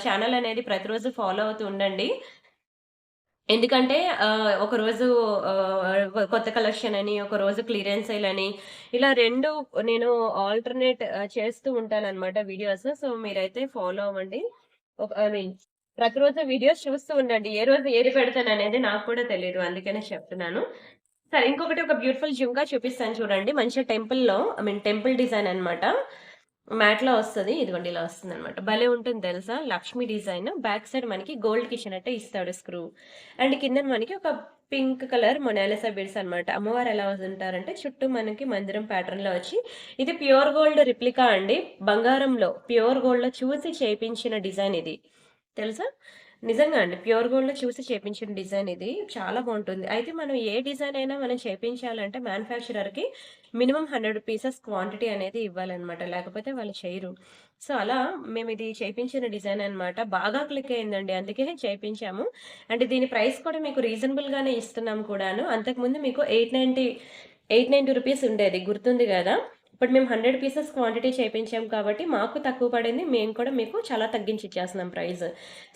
ఛానెల్ అనేది ప్రతిరోజు ఫాలో అవుతూ ఉండండి. ఎందుకంటే ఒకరోజు కొత్త కలెక్షన్ అని, ఒకరోజు క్లియరెన్స్ సేల్ అని, ఇలా 2 నేను ఆల్టర్‌నేట్ చేస్తూ ఉంటానన్నమాట వీడియోస్. సో, మీరైతే ఫాలో అవ్వండి. ఐ మీన్ ప్రతిరోజు వీడియోస్ చూస్తూ ఉండండి. ఏ రోజు ఏది పెడతాననేది నాకు కూడా తెలీదు. అందుకనే చెప్తున్నాను. సరే ఇంకొకటి ఒక బ్యూటిఫుల్ జుంకా చూపిస్తాను చూడండి. మంచిగా టెంపుల్‌లో ఐ మీన్ టెంపుల్ డిజైన్ అన్నమాట. మ్యాట్‌లో వస్తది. ఇదిగోండి ఇలా వస్తుందన్నమాట. భలే ఉంటుంది తెలుసా? లక్ష్మీ డిజైన్. బ్యాక్ సైడ్ మనకి గోల్డ్‌కి ఇచ్చినట్టే ఇస్తాడు స్క్రూ. అండ్ కిందన మనకి ఒక పింక్ కలర్ మొనాలిసా బీడ్స్ అన్నమాట. అమ్మవారు ఎలా ఉంటారంటే చుట్టూ మనకి మందిరం ప్యాటర్న్‌లో వచ్చి ఇది ప్యూర్ గోల్డ్ రిప్లికా అండి. బంగారంలో ప్యూర్ గోల్డ్‌లో చూసి చేపించిన డిజైన్ ఇది. తెలుసా? నిజంగా అండి. ప్యూర్ గోల్డ్‌లో చూసి చేపించిన డిజైన్ ఇది. చాలా బావుంటుంది. అయితే మనం ఏ డిజైన్ అయినా మనం చేపించాలంటే మ్యానుఫ్యాక్చరర్‌కి మినిమమ్ 100 పీసెస్ క్వాంటిటీ అనేది ఇవ్వాలన్నమాట. లేకపోతే వాళ్ళు చేయరు. సో, అలా మేమిది చేపించిన డిజైన్ అన్నమాట. బాగా క్లిక్ అయిందండి. అందుకే చేపించాము. అంటే దీని ప్రైస్ కూడా మీకు రీజనబుల్‌గానే ఇస్తున్నాం కూడాను. అంతకుముందు మీకు 890 ఉండేది. గుర్తుంది గదా! ఇప్పుడు మేము 100 పీసెస్ క్వాంటిటీ చేపించాం కాబట్టి మాకు తక్కువ పడింది. మేము కూడా మీకు చాలా తగ్గించి ఇచ్చేస్తున్నాం ప్రైస్.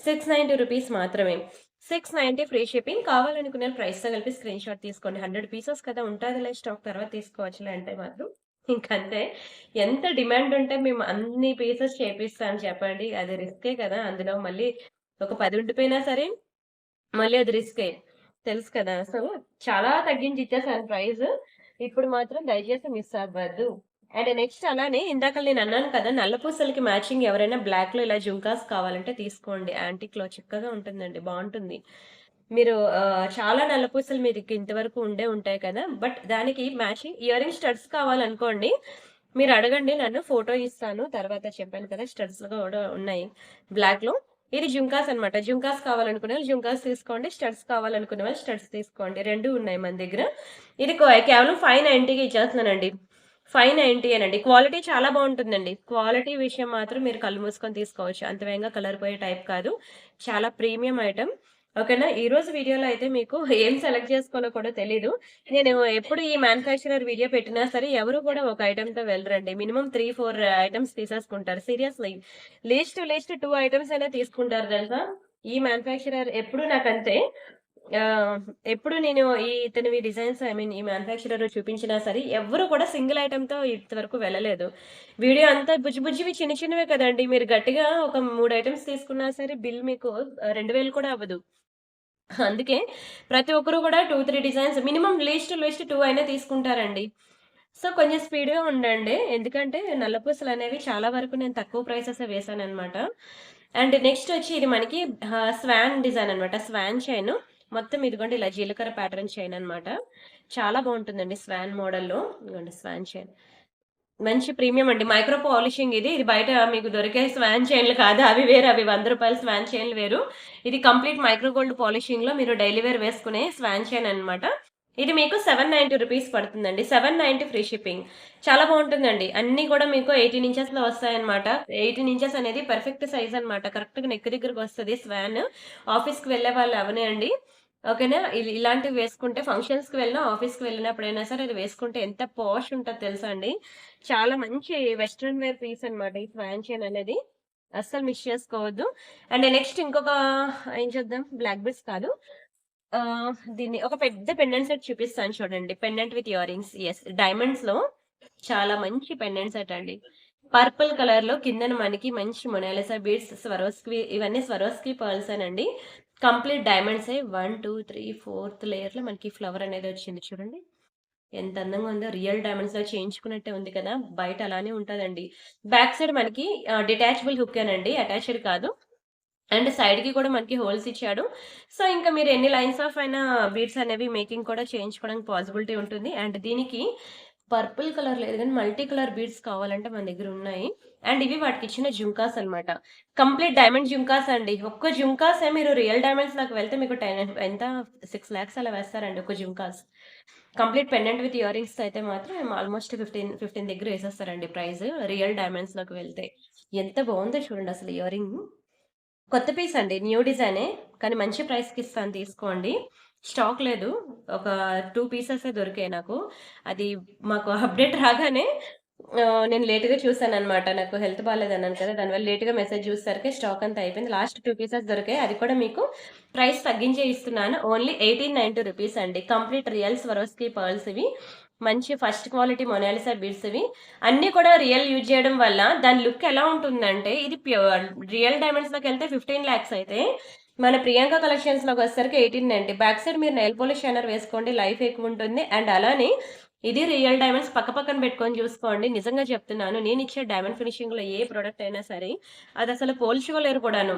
₹690 మాత్రమే. 690 ఫ్రీ షిప్పింగ్. కావాలనుకున్న ప్రైస్‌తో కలిపి స్క్రీన్‌షాట్ తీసుకోండి. 100 పీసెస్ కదా! ఉంటాదిలే స్టాక్ తర్వాత తీసుకోవచ్చులే అంటే మాత్రం ఇంకంతే. ఎంత డిమాండ్ ఉంటే మేము అన్ని పీసెస్ చేపిస్తాను చెప్పండి. అది రిస్కే కదా! అందులో మళ్ళీ ఒక 10 ఉండిపోయినా సరే మళ్ళీ అది రిస్కే. తెలుసు కదా! సో, చాలా తగ్గించి ఇచ్చేసాను ప్రైస్. ఇప్పుడు మాత్రం దయచేసి మిస్ అవ్వద్దు. అండ్ నెక్స్ట్ అలానే ఇందాక నేను అన్నాను కదా! నల్ల పూసలకి మ్యాచింగ్ ఎవరైనా బ్లాక్‌లో ఇలా జుంకాస్ కావాలంటే తీసుకోండి. యాంటిక్‌లో చిక్కగా ఉంటుందండి. బావుంటుంది. మీరు చాలా నల్లపూసలు మీదికి ఇంతవరకు ఉండే ఉంటాయి కదా! బట్ దానికి మ్యాచింగ్ ఇయర్ రింగ్ స్టడ్స్ కావాలనుకోండి, మీరు అడగండి నన్ను ఫోటో ఇస్తాను. తర్వాత చెప్పాను కదా! స్టడ్స్ కూడా ఉన్నాయి బ్లాక్‌లో. ఇది జుంకాస్ అన్నమాట. జుంకాస్ కావాలనుకునే వాళ్ళు జుంకాస్ తీసుకోండి. స్టడ్స్ కావాలనుకునే వాళ్ళు స్టడ్స్ తీసుకోండి. 2 ఉన్నాయి మన దగ్గర. ఇది కేవలం 590కి ఇచ్చేస్తున్నానండి. 590 ఏనండి. క్వాలిటీ చాలా బావుంటుందండి. క్వాలిటీ విషయం మాత్రం మీరు కళ్ళు మూసుకొని తీసుకోవచ్చు. అంత వేగంగా కలర్ పోయే టైప్ కాదు. చాలా ప్రీమియం ఐటెమ్. ఓకేనా. ఈరోజు వీడియోలో అయితే మీకు ఏం సెలెక్ట్ చేసుకోవాలో కూడా తెలీదు. నేను ఎప్పుడు ఈ మ్యానుఫ్యాక్చరర్ వీడియో పెట్టినా సరే ఎవరు కూడా ఒక ఐటెమ్‌తో వెళ్ళరండి. మినిమమ్ 3, 4 ఐటెమ్స్ తీసేసుకుంటారు. Seriously. Least to least 2 items అయినా తీసుకుంటారు తెలుసా? ఈ మ్యానుఫ్యాక్చరర్ ఎప్పుడు నాకంతే. ఆహ్, ఎప్పుడు నేను ఇతనివి డిజైన్స్ ఐ మీన్ ఈ మ్యానుఫ్యాక్చరర్ చూపించినా సరే ఎవ్వరు కూడా సింగిల్ ఐటెమ్‌తో ఇంతవరకు వెళ్ళలేదు. వీడియో అంతా బుజ్జి బుజ్జివి చిన్న చిన్నవే కదండీ! మీరు గట్టిగా ఒక 3 ఐటెమ్స్ తీసుకున్నా సరే బిల్ మీకు 2000 కూడా అవ్వదు. అందుకే ప్రతి ఒక్కరు కూడా 2, 3 designs minimum least to least 2 అయినా తీసుకుంటారండి. సో, కొంచెం స్పీడ్‌గా ఉండండి. ఎందుకంటే నల్లపూసలనేవి చాలా వరకు నేను తక్కువ ప్రైసెసే వేశాననమాట. అండ్ నెక్స్ట్ వచ్చి ఇది మనకి స్వాన్ డిజైన్ అనమాట. Swan chain. మొత్తం ఇదిగోండి ఇలా జీలకర్ర ప్యాటర్న్ చైన్ అనమాట. చాలా బావుంటుందండి స్వాన్ మోడల్‌లో. ఇదిగోండి స్వాన్ చైన్. మంచి ప్రీమియం అండి. మైక్రో పాలిషింగ్ ఇది. ఇది బయట మీకు దొరికే స్వాన్ చైన్‌లు కాదు. అవి వేరు. అవి రూ. 100 స్వాన్ చైన్‌లు వేరు. ఇది కంప్లీట్ మైక్రో గోల్డ్ పాలిషింగ్‌లో మీరు డైలీ వేర్ వేసుకునే స్వాన్ చైన్ అనమాట. ఇది మీకు రూ. 790 పడుతుందండి. 790 ఫ్రీ షిప్పింగ్. చాలా బావుంటుందండి. అన్నీ కూడా మీకు 18 ఇంచెస్‌లో వస్తాయన్నమాట. 18 ఇంచెస్ అనేది పర్ఫెక్ట్ సైజ్ అన్నమాట. కరెక్ట్‌గా నెక్ దగ్గరకొస్తది స్వాన్. ఆఫీస్‌కి వెళ్ళే వాళ్ళు అవనియండి. ఓకేనా. ఇలాంటివి వేసుకుంటే ఫంక్షన్స్‌కి వెళ్ళినా, ఆఫీస్‌కి వెళ్ళినప్పుడైనా సరే అది వేసుకుంటే ఎంత పాష్ ఉంటదో తెలుసా అండి. చాలా మంచి వెస్టర్న్ వేర్ పీస్ అన్నమాట ఈ స్వాన్ చైన్ అనేది. అస్సలు మిస్ చేసుకోవద్దు. అండ్ నెక్స్ట్ ఇంకొక ఏం చూద్దాం బ్లాక్ బీడ్స్ కాదు. దీన్ని ఒక పెద్ద పెండెంట్ సెట్ చూపిస్తాను చూడండి. Pendant with ear rings. Yes. డైమండ్స్‌లో చాలా మంచి పెండెంట్ సెట్ అండి. పర్పుల్ కలర్‌లో కిందన మనకి మంచి మొనాలిసా బీడ్స్, స్వరోస్కి ఇవన్నీ స్వరోస్కి పర్ల్సేనండి. కంప్లీట్ డైమండ్సే 1, 2, 3, ఫోర్త్ లేయర్‌లో మనకి ఫ్లవర్ అనేది వచ్చింది చూడండి. ఎంత అందంగా ఉందో. రియల్ డైమండ్స్‌లో చేయించుకున్నట్టే ఉంది కదా! బయట అలానే ఉంటదండి. బ్యాక్ సైడ్ మనకి డిటాచబుల్ హుక్కేనండి. అటాచ్డ్ కాదు. అండ్ సైడ్‌కి కూడా మనకి హోల్స్ ఇచ్చాడు. సో, ఇంకా మీరు ఎన్ని లైన్స్ ఆఫ్ అయినా బీడ్స్ అనేవి మేకింగ్ కూడా చేయించుకోవడానికి పాసిబిలిటీ ఉంటుంది. అండ్ దీనికి పర్పుల్ కలర్ లేదు గానీ, మల్టీ కలర్ బీడ్స్ కావాలంటే మన దగ్గర ఉన్నాయి. అండ్ ఇవి వాటికిచ్చిన జుంకాస్ అన్నమాట. కంప్లీట్ డైమండ్ జుంకాస్ అండి. ఒక్క జుంకాసే మీరు రియల్ డైమండ్స్‌లోకి వెళ్తే మీకు ఎంత 6 లాక్స్ అలా వేస్తారండి ఒక జుంకాస్. కంప్లీట్ పెండెంట్ విత్ ఇయర్ రింగ్స్‌తో అయితే మాత్రం ఆల్‌మోస్ట్ 15 దగ్గర ఏసేస్తారండి ప్రైస్. రియల్ డైమండ్స్‌లోకి వెళ్తే. ఎంత బావుందో చూడండి అసలు ఇయర్ రింగ్. కొత్త పీస్ అండి. న్యూ డిజైనే. కానీ మంచి ప్రైస్‌కిస్తాను తీసుకోండి. స్టాక్ లేదు. ఒక 2 పీసెసే దొరికాయి నాకు. అది మాకు అప్‌డేట్ రాగానే నేను లేట్‌గా చూసాననమాట. నాకు హెల్త్ బాలేదన్నాను కదా! దానివల్ల లేట్‌గా మెసేజ్ చూసేసరికి స్టాక్ అంతా అయిపోయింది. లాస్ట్ 2 పీసెస్ దొరికాయి. అది కూడా మీకు ప్రైస్ తగ్గించే ఇస్తున్నాను. ఓన్లీ రూ. 1890 అండి. కంప్లీట్ రియల్ స్వరోస్కి పర్ల్స్ ఇవి. మంచి ఫస్ట్ క్వాలిటీ మొనాలిసా బీడ్స్ ఇవి. అన్నీ కూడా రియల్ యూజ్ చేయడం వల్ల దాని లుక్ ఎలా ఉంటుందంటే ఇది రియల్ డైమండ్స్‌లోకెళ్తే 15 లాక్స్ అయితే మన ప్రియాంక కలెక్షన్స్‌లోకొచ్చేసరికి 1890. బ్యాక్ సైడ్ మీరు నెయిల్ పాలిష్ షైనర్ వేసుకోండి లైఫ్ ఎక్కువుంటుంది. అండ్ అలానే ఇది రియల్ డైమండ్స్ పక్కన పెట్టుకొని చూసుకోండి. నిజంగా చెప్తున్నాను. నేనిచ్చే డైమండ్ ఫినిషింగ్‌లో ఏ ప్రొడక్ట్ అయినా సరే అదసలు పోల్చుకోలేరు కూడాను.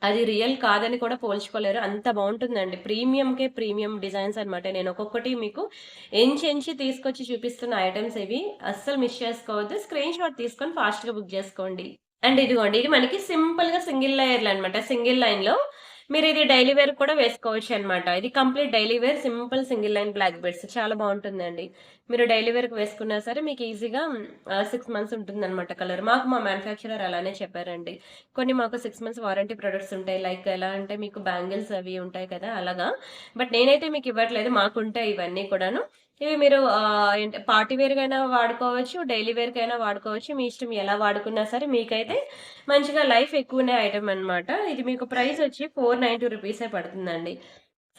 అది రియల్ కాదని కూడా పోల్చుకోలేరు. అంత బావుంటుందండి. ప్రీమియంకే ప్రీమియం డిజైన్స్ అన్నమాట. నేను ఒక్కొక్కటి మీకు ఎంచి తీసుకొచ్చి చూపిస్తున్న ఐటెమ్స్ ఇవి. అస్సలు మిస్ చేసుకోవద్దు. స్క్రీన్ షాట్ తీసుకొని ఫాస్ట్‌గా బుక్ చేసుకోండి. అండ్ ఇదిగోండి. ఇది మనకి సింపుల్‌గా సింగిల్ లేయర్‌లనమాట. సింగిల్ లైన్‌లో మీరిది డైలీ వేర్ కూడా వేసుకోవచ్చనమాట. ఇది complete daily wear simple single line black beads చాలా బావుంటుందండి. మీరు డైలీ వేర్‌కి వేసుకున్నా సరే మీకు ఈజీగా 6 మంత్స్ ఉంటుందనమాట కలర్. మాకు మా మ్యానుఫ్యాక్చరర్ అలానే చెప్పారండి. కొన్ని మాకు 6 మంత్స్ వారంటీ ప్రొడక్ట్స్ ఉంటాయి. లైక్ ఎలా అంటే మీకు బ్యాంగిల్స్ అవి ఉంటాయి కదా! అలాగా. బట్ నేనైతే మీకు ఇవ్వట్లేదు. మాకుంటాయి ఇవన్నీ కూడాను. ఇవి మీరు ఏంటి పార్టీ వేర్‌కైనా వాడుకోవచ్చు. డైలీ వేర్‌కైనా వాడుకోవచ్చు. మీ ఇష్టం ఎలా వాడుకున్నా సరే మీకైతే మంచిగా లైఫ్ ఎక్కువనే ఐటెమ్ అన్నమాట. ఇది మీకు ప్రైస్ వచ్చి రూ. 490 పడుతుందండి.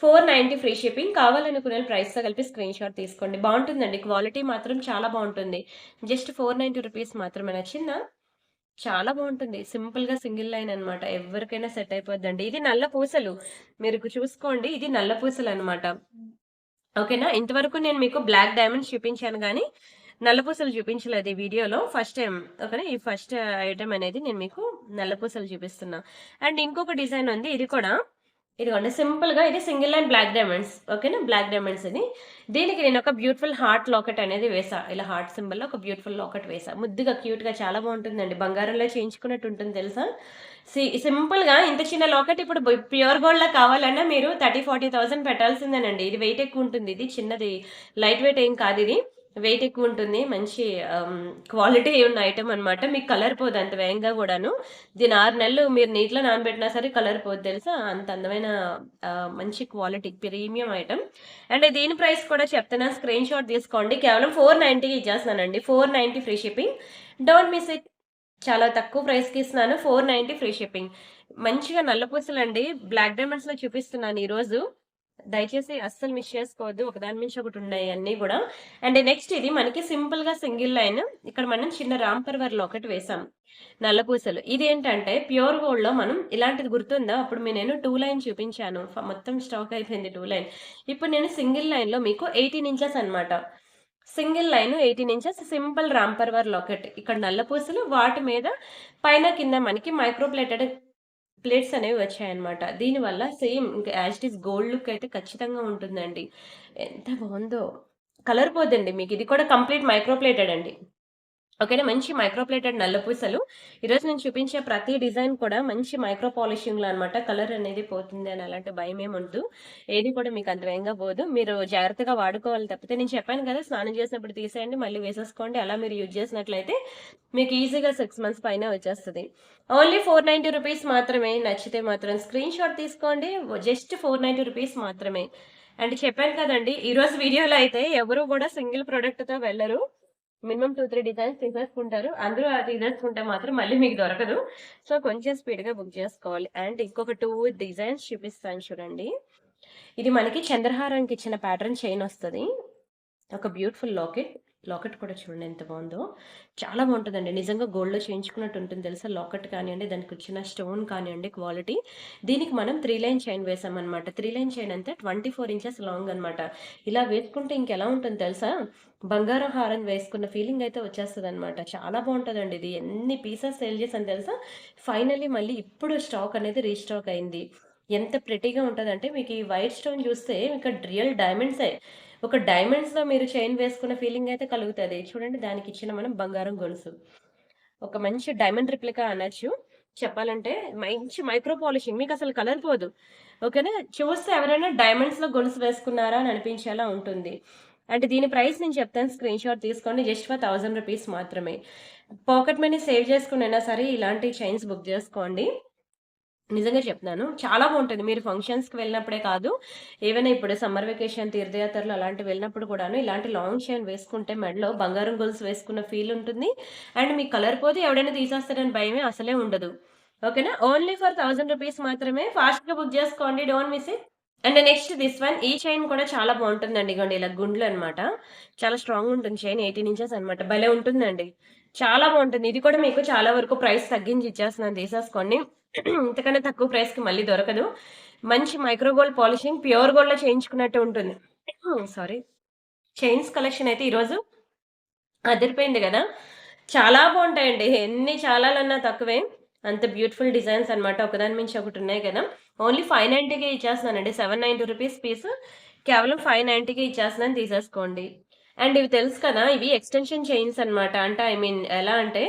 490 ఫ్రీ షిప్పింగ్. కావాలనుకునే ప్రైస్‌తో కలిపి స్క్రీన్ షాట్ తీసుకోండి. బావుంటుందండి. క్వాలిటీ మాత్రం చాలా బావుంటుంది. జస్ట్ రూ. 490 మాత్రమే. నచ్చిందా? చాలా బావుంటుంది. సింపుల్‌గా సింగిల్ లైన్ అన్నమాట. ఎవరికైనా సెట్ అయిపోద్దండి. ఇది నల్ల పూసలు. మీరు చూసుకోండి. ఇది నల్ల పూసలన్నమాట. ఓకేనా. ఇంతవరకు నేను మీకు బ్లాక్ డైమండ్స్ చూపించాను గానీ, నల్లపూసలు చూపించలేదు ఈ వీడియోలో. ఫస్ట్ టైమ్ ఓకేనా. ఈ ఫస్ట్ ఐటెమ్ అనేది నేను మీకు నల్లపూసలు చూపిస్తున్నా. అండ్ ఇంకొక డిజైన్ ఉంది. ఇది కూడా ఇదిగోండి సింపుల్‌గా ఇది సింగిల్ లైన్ బ్లాక్ డైమండ్స్. ఓకేనా? బ్లాక్ డైమండ్స్ ఇది. దీనికి నేనొక బ్యూటిఫుల్ హార్ట్ లాకెట్ అనేది వేసా. ఇలా హార్ట్ సింబల్‌లో ఒక బ్యూటిఫుల్ లాకెట్ వేసా. ముద్దుగా, క్యూట్‌గా చాలా బావుంటుందండి. బంగారంలో చేయించుకున్నట్టు ఉంటుంది తెలుసా? సింపుల్‌గా ఇంత చిన్న లాకెట్ ఇప్పుడు ప్యూర్ గోల్డ్‌లా కావాలన్నా మీరు 30,000, 40,000 పెట్టాల్సిందేనండి. ఇది వెయిట్ ఎక్కువుంటుంది. ఇది చిన్నది లైట్ వెయిట్ ఏం కాదిది. వెయిట్ ఎక్కువుంటుంది. మంచి క్వాలిటీ ఉన్న ఐటెమ్ అనమాట. మీకు కలర్ పోదు అంత వేగంగా గూడాను. దీన్ని 6 నెలలు మీరు నీటిలో నానబెట్టినా సరే కలర్ పోదు తెలుసా? అంత అందమైన మంచి క్వాలిటీ ప్రీమియం ఐటెమ్. అండ్ దీని ప్రైస్ కూడా చెప్తున్నా స్క్రీన్ షాట్ తీసుకోండి. కేవలం 490కి ఇచ్చేస్తున్నానండి. 490 free shipping. Don't miss it. చాలా తక్కువ ప్రైస్‌కి ఇస్తున్నాను. 490 ఫ్రీ షిప్పింగ్. మంచిగా నల్ల పూసలండి. బ్లాక్ డైమండ్స్‌లో చూపిస్తున్నాను ఈరోజు. దయచేసి అస్సలు మిస్ చేసుకోవద్దు. ఒకదాని మించి ఒకటి ఉన్నాయి అన్నీ గూడా. అండ్ నెక్స్ట్ ఇది మనకి సింపుల్‌గా సింగిల్ లైన్. ఇక్కడ మనం చిన్న రామ్ పర్వర్ లాకెట్ వేసాం. నల్ల పూసలు. ఇదేంటంటే ప్యూర్ గోల్డ్‌లో మనం ఇలాంటిది గుర్తుందా? అప్పుడు నేను 2 లైన్ చూపించాను. మొత్తం స్టాక్ అయిపోయింది 2 లైన్. ఇప్పుడు నేను సింగిల్ లైన్‌లో మీకు 18 ఇంచెస్ అన్నమాట. Single line 18 inches simple Ram Parivar locket. ఇక్కడ నల్ల పూసలు వాటి మీద పైన కింద మనకి మైక్రో ప్లేటెడ్ ప్లేట్స్ అనేవి వచ్చాయన్నమాట. దీనివల్ల సేమ్ ఇంక as it is gold look అయితే ఖచ్చితంగా ఉంటుందండి. ఎంత బావుందో! కలర్ పోదండి మీకు. ఇది కూడా కంప్లీట్ మైక్రో ప్లేటెడ్ అండి. ఓకేనా. మంచి మైక్రో ప్లేటెడ్ నల్ల పూసలు. ఈరోజు నేను చూపించే ప్రతి డిజైన్ కూడా మంచి మైక్రో పాలిషింగ్‌లో అనమాట. కలర్ అనేది పోతుంది అని అలాంటి భయమేమొద్దు. ఏది కూడా మీకు అంత వేగంగా పోదు. మీరు జాగ్రత్తగా వాడుకోవాలి తప్పితే నేను చెప్పాను కదా! స్నానం చేసినప్పుడు తీసేయండి. మళ్ళీ వేసేసుకోండి. అలా మీరు యూజ్ చేసినట్లయితే మీకు ఈజీగా 6 మంత్స్ పైనే వచ్చేస్తది. ఓన్లీ 490 రూపీస్ మాత్రమే. నచ్చితే మాత్రం స్క్రీన్ షాట్ తీసుకోండి. జస్ట్ 490 రూపీస్ మాత్రమే. అండ్ చెప్పాను కదండీ! ఈరోజు వీడియోలో అయితే ఎవరు కూడా సింగిల్ ప్రొడక్ట్‌తో వెళ్లరు. మినిమమ్ 2, 3 డిజైన్స్ తీసేసుకుంటారు. అందులో ఆ తీసేసుకుంటే మాత్రం మళ్ళీ మీకు దొరకదు. సో, కొంచెం స్పీడ్‌గా బుక్ చేసుకోవాలి. అండ్ ఇంకొక 2 డిజైన్స్ చూపిస్తాను చూడండి. ఇది మనకి చంద్రహారంకి ఇచ్చిన ప్యాటర్న్ చైన్ వస్తది. ఒక బ్యూటిఫుల్ లాకెట్. లాకెట్ కూడా చూడండి ఎంత బావుందో. చాలా బావుంటదండి. నిజంగా గోల్డ్‌లో చేయించుకున్నట్టు ఉంటుంది తెలుసా? లాకెట్ కానియండి, దానికొచ్చిన స్టోన్ కానియండి క్వాలిటీ. దీనికి మనం 3 లైన్ చైన్ వేసామనమాట. 3 లైన్ చైన్ అంతే 24 ఇంచెస్ లాంగ్ అనమాట. ఇలా వేసుకుంటే ఇంకెలా ఉంటుంది తెలుసా? బంగారం హారం వేసుకున్న ఫీలింగ్ అయితే వచ్చేస్తదనమాట. చాలా బావుంటదండి ఇది. ఎన్ని పీసెస్ సేల్ చేశాను తెలుసా? ఫైనల్లీ మళ్ళీ ఇప్పుడు స్టాక్ అనేది రీస్టాక్ అయింది. ఎంత ప్రెట్టీగా ఉంటదంటే మీకు ఈ వైట్ స్టోన్ చూస్తే ఇక్కడ రియల్ డైమండ్సే. ఒక డైమండ్స్‌లో మీరు చైన్ వేసుకున్న ఫీలింగ్ అయితే కలుగుతది. చూడండి దానికిచ్చిన మనం బంగారం గొలుసు. ఒక మంచి డైమండ్ రిప్లికా అనొచ్చు. చెప్పాలంటే మంచి మైక్రో పాలిషింగ్. మీకసలు కలర్ పోదు. ఓకేనా? చూస్తే ఎవరైనా డైమండ్స్‌లో గొలుసు వేసుకున్నారా అని అనిపించేలా ఉంటుంది. అంటే దీని ప్రైస్ నేను చెప్తాను స్క్రీన్ షాట్ తీసుకోండి. జస్ట్ ఫర్ 1000 రూపీస్ మాత్రమే. పాకెట్ మనీ సేవ్ చేసుకొనైనా సరే ఇలాంటి చైన్స్ బుక్ చేసుకోండి. నిజంగా చెప్తున్నాను. చాలా బావుంటది. మీరు ఫంక్షన్స్‌కి వెళ్ళినప్పుడే కాదు, ఏవైనా ఇప్పుడు సమ్మర్ వెకేషన్, తీర్థయాత్రలు అలాంటివి వెళ్ళినప్పుడు కూడాను ఇలాంటి లాంగ్ చైన్ వేసుకుంటే మెడలో బంగారం గొలుసు వేసుకున్న ఫీల్ ఉంటుంది. అండ్ మీకు కలర్ పోతే ఎవడైనా తీసేస్తారని భయమే అసలే ఉండదు. ఓకేనా? ఓన్లీ ఫర్ 1000 రూపీస్ మాత్రమే. ఫాస్ట్‌గా బుక్ చేసుకోండి. Don't miss it. And next this one. ఈ చైన్ కూడా చాలా బావుంటుందండి. ఇగోండి ఇలా గుండ్లనమాట. చాలా స్ట్రాంగ్ ఉంటుంది చైన్. 18 ఇంచెస్ అనమాట. భలే ఉంటుందండి. చాలా బావుంటుంది. ఇది కూడా మీకు చాలా వరకు ప్రైస్ తగ్గించి ఇచ్చేస్తున్నాను తీసేసుకోండి. ఇంతకన్నా తక్కువ ప్రైస్‌కి మళ్ళీ దొరకదు. మంచి మైక్రో గోల్డ్ పాలిషింగ్ ప్యూర్ గోల్డ్‌లో చేయించుకున్నట్టు ఉంటుంది. సారీ. చైన్స్ కలెక్షన్ అయితే ఈరోజు అదిరిపోయింది గదా! చాలా బావుంటాయండి. ఎన్ని చాలాలన్నా తక్కువే. అంత బ్యూటిఫుల్ డిజైన్స్ అన్నమాట. ఒకదాని మించి ఒకటున్నాయి గదా! ఓన్లీ 590కే ఇచ్చేస్తున్నానండి. 790 రూపీస్ పీస్ కేవలం 590కే ఇచ్చేస్తున్నాను తీసేసుకోండి. అండ్ ఇవి తెలుసు కదా! ఇవి ఎక్స్‌టెన్షన్ చైన్స్ అన్నమాట. అంటే ఐ మీన్ ఎలా అంటే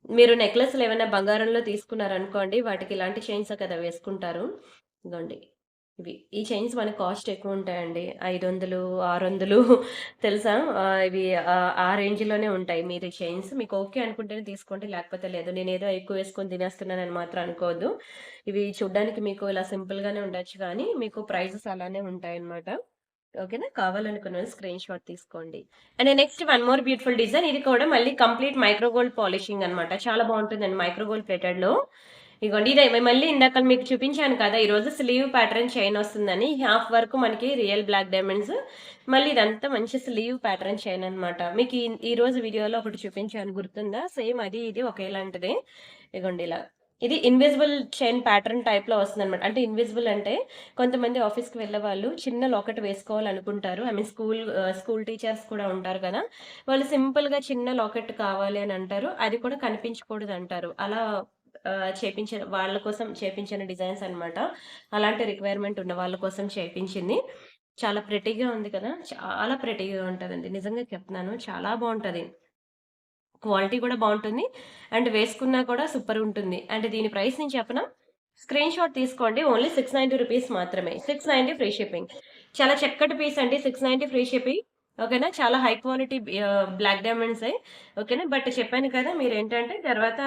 మీరు నెక్లెస్‌లు ఏమైనా బంగారంలో తీసుకున్నారనుకోండి వాటికి ఇలాంటి చైన్సే కదా వేసుకుంటారు. ఇగోండి ఇవి. ఈ చైన్స్ మనకు కాస్ట్ ఎక్కువుంటాయండి. 500, 600 తెలుసా? ఇవి ఆ రేంజ్‌లోనే ఉంటాయి. మీరు ఈ చైన్స్ మీకు ఓకే అనుకుంటేనే తీసుకోండి. లేకపోతే లేదు. నేనేదో ఎక్కువ వేసుకొని తినేస్తున్నానని మాత్రం అనుకోవద్దు. ఇవి చూడ్డానికి మీకు ఇలా సింపుల్‌గానే ఉండొచ్చు కానీ, మీకు ప్రైజెస్ అలానే ఉంటాయన్నమాట. ఓకేనా? కావాలనుకున్నోళ్ళు స్క్రీన్ షాట్ తీసుకోండి. And next one more beautiful design. ఇది కూడా మళ్ళీ కంప్లీట్ మైక్రో గోల్డ్ పాలిషింగ్ అన్నమాట. చాలా బావుంటుందండి మైక్రో గోల్డ్ ప్లేటెడ్‌లో. ఇగోండి ఇదే మళ్ళీ ఇందాక మీకు చూపించాను కదా! ఈరోజు స్లీవ్ ప్యాటర్న్ చైన్ వస్తుందని. హాఫ్ వరకు మనకి రియల్ బ్లాక్ డైమండ్స్. మళ్ళీ ఇదంతా మంచి స్లీవ్ ప్యాటర్న్ చైన్ అన్నమాట. మీకు ఈరోజు వీడియోలో ఒకటి చూపించాను గుర్తుందా? సేమ్ అది ఇది ఒకేలాంటిదే. ఇగోండి ఇలా. ఇది ఇన్విజిబుల్ చైన్ ప్యాటర్న్ టైప్‌లో వస్తుందన్నమాట. అంటే ఇన్విజిబుల్ అంటే కొంతమంది ఆఫీస్‌కి వెళ్ళేవాళ్ళు చిన్న లాకెట్ వేసుకోవాలనుకుంటారు. ఐ మీన్ స్కూల్ టీచర్స్ కూడా ఉంటారు కదా! వాళ్ళు సింపుల్‌గా చిన్న లాకెట్ కావాలి అని అంటారు. అది కూడా కనిపించకూడదంటారు. అలా చేపించిన వాళ్ళ కోసం చేపించిన డిజైన్స్ అన్నమాట. అలాంటి రిక్వైర్మెంట్ ఉన్న వాళ్ళ కోసం చేపించింది. చాలా ప్రెటీగా ఉంది కదా! చాలా ప్రెటీగా ఉంటదండి. నిజంగా చెప్తున్నాను. చాలా బావుంటది. క్వాలిటీ కూడా బావుంటుంది. అండ్ వేసుకున్నా కూడా సూపరుంటుంది. అండ్ దీని ప్రైస్ నేను చెప్పనా? స్క్రీన్ షాట్ తీసుకోండి. ఓన్లీ 690 రూపీస్ మాత్రమే. 690 ఫ్రీ షిప్పింగ్. చాలా చక్కటి పీస్ అండి. 690 ఫ్రీ షిప్పింగ్. ఓకేనా? చాలా హై క్వాలిటీ బ్లాక్ డైమండ్సే. ఓకేనా? బట్ చెప్పాను కదా! మీరేంటంటే తర్వాత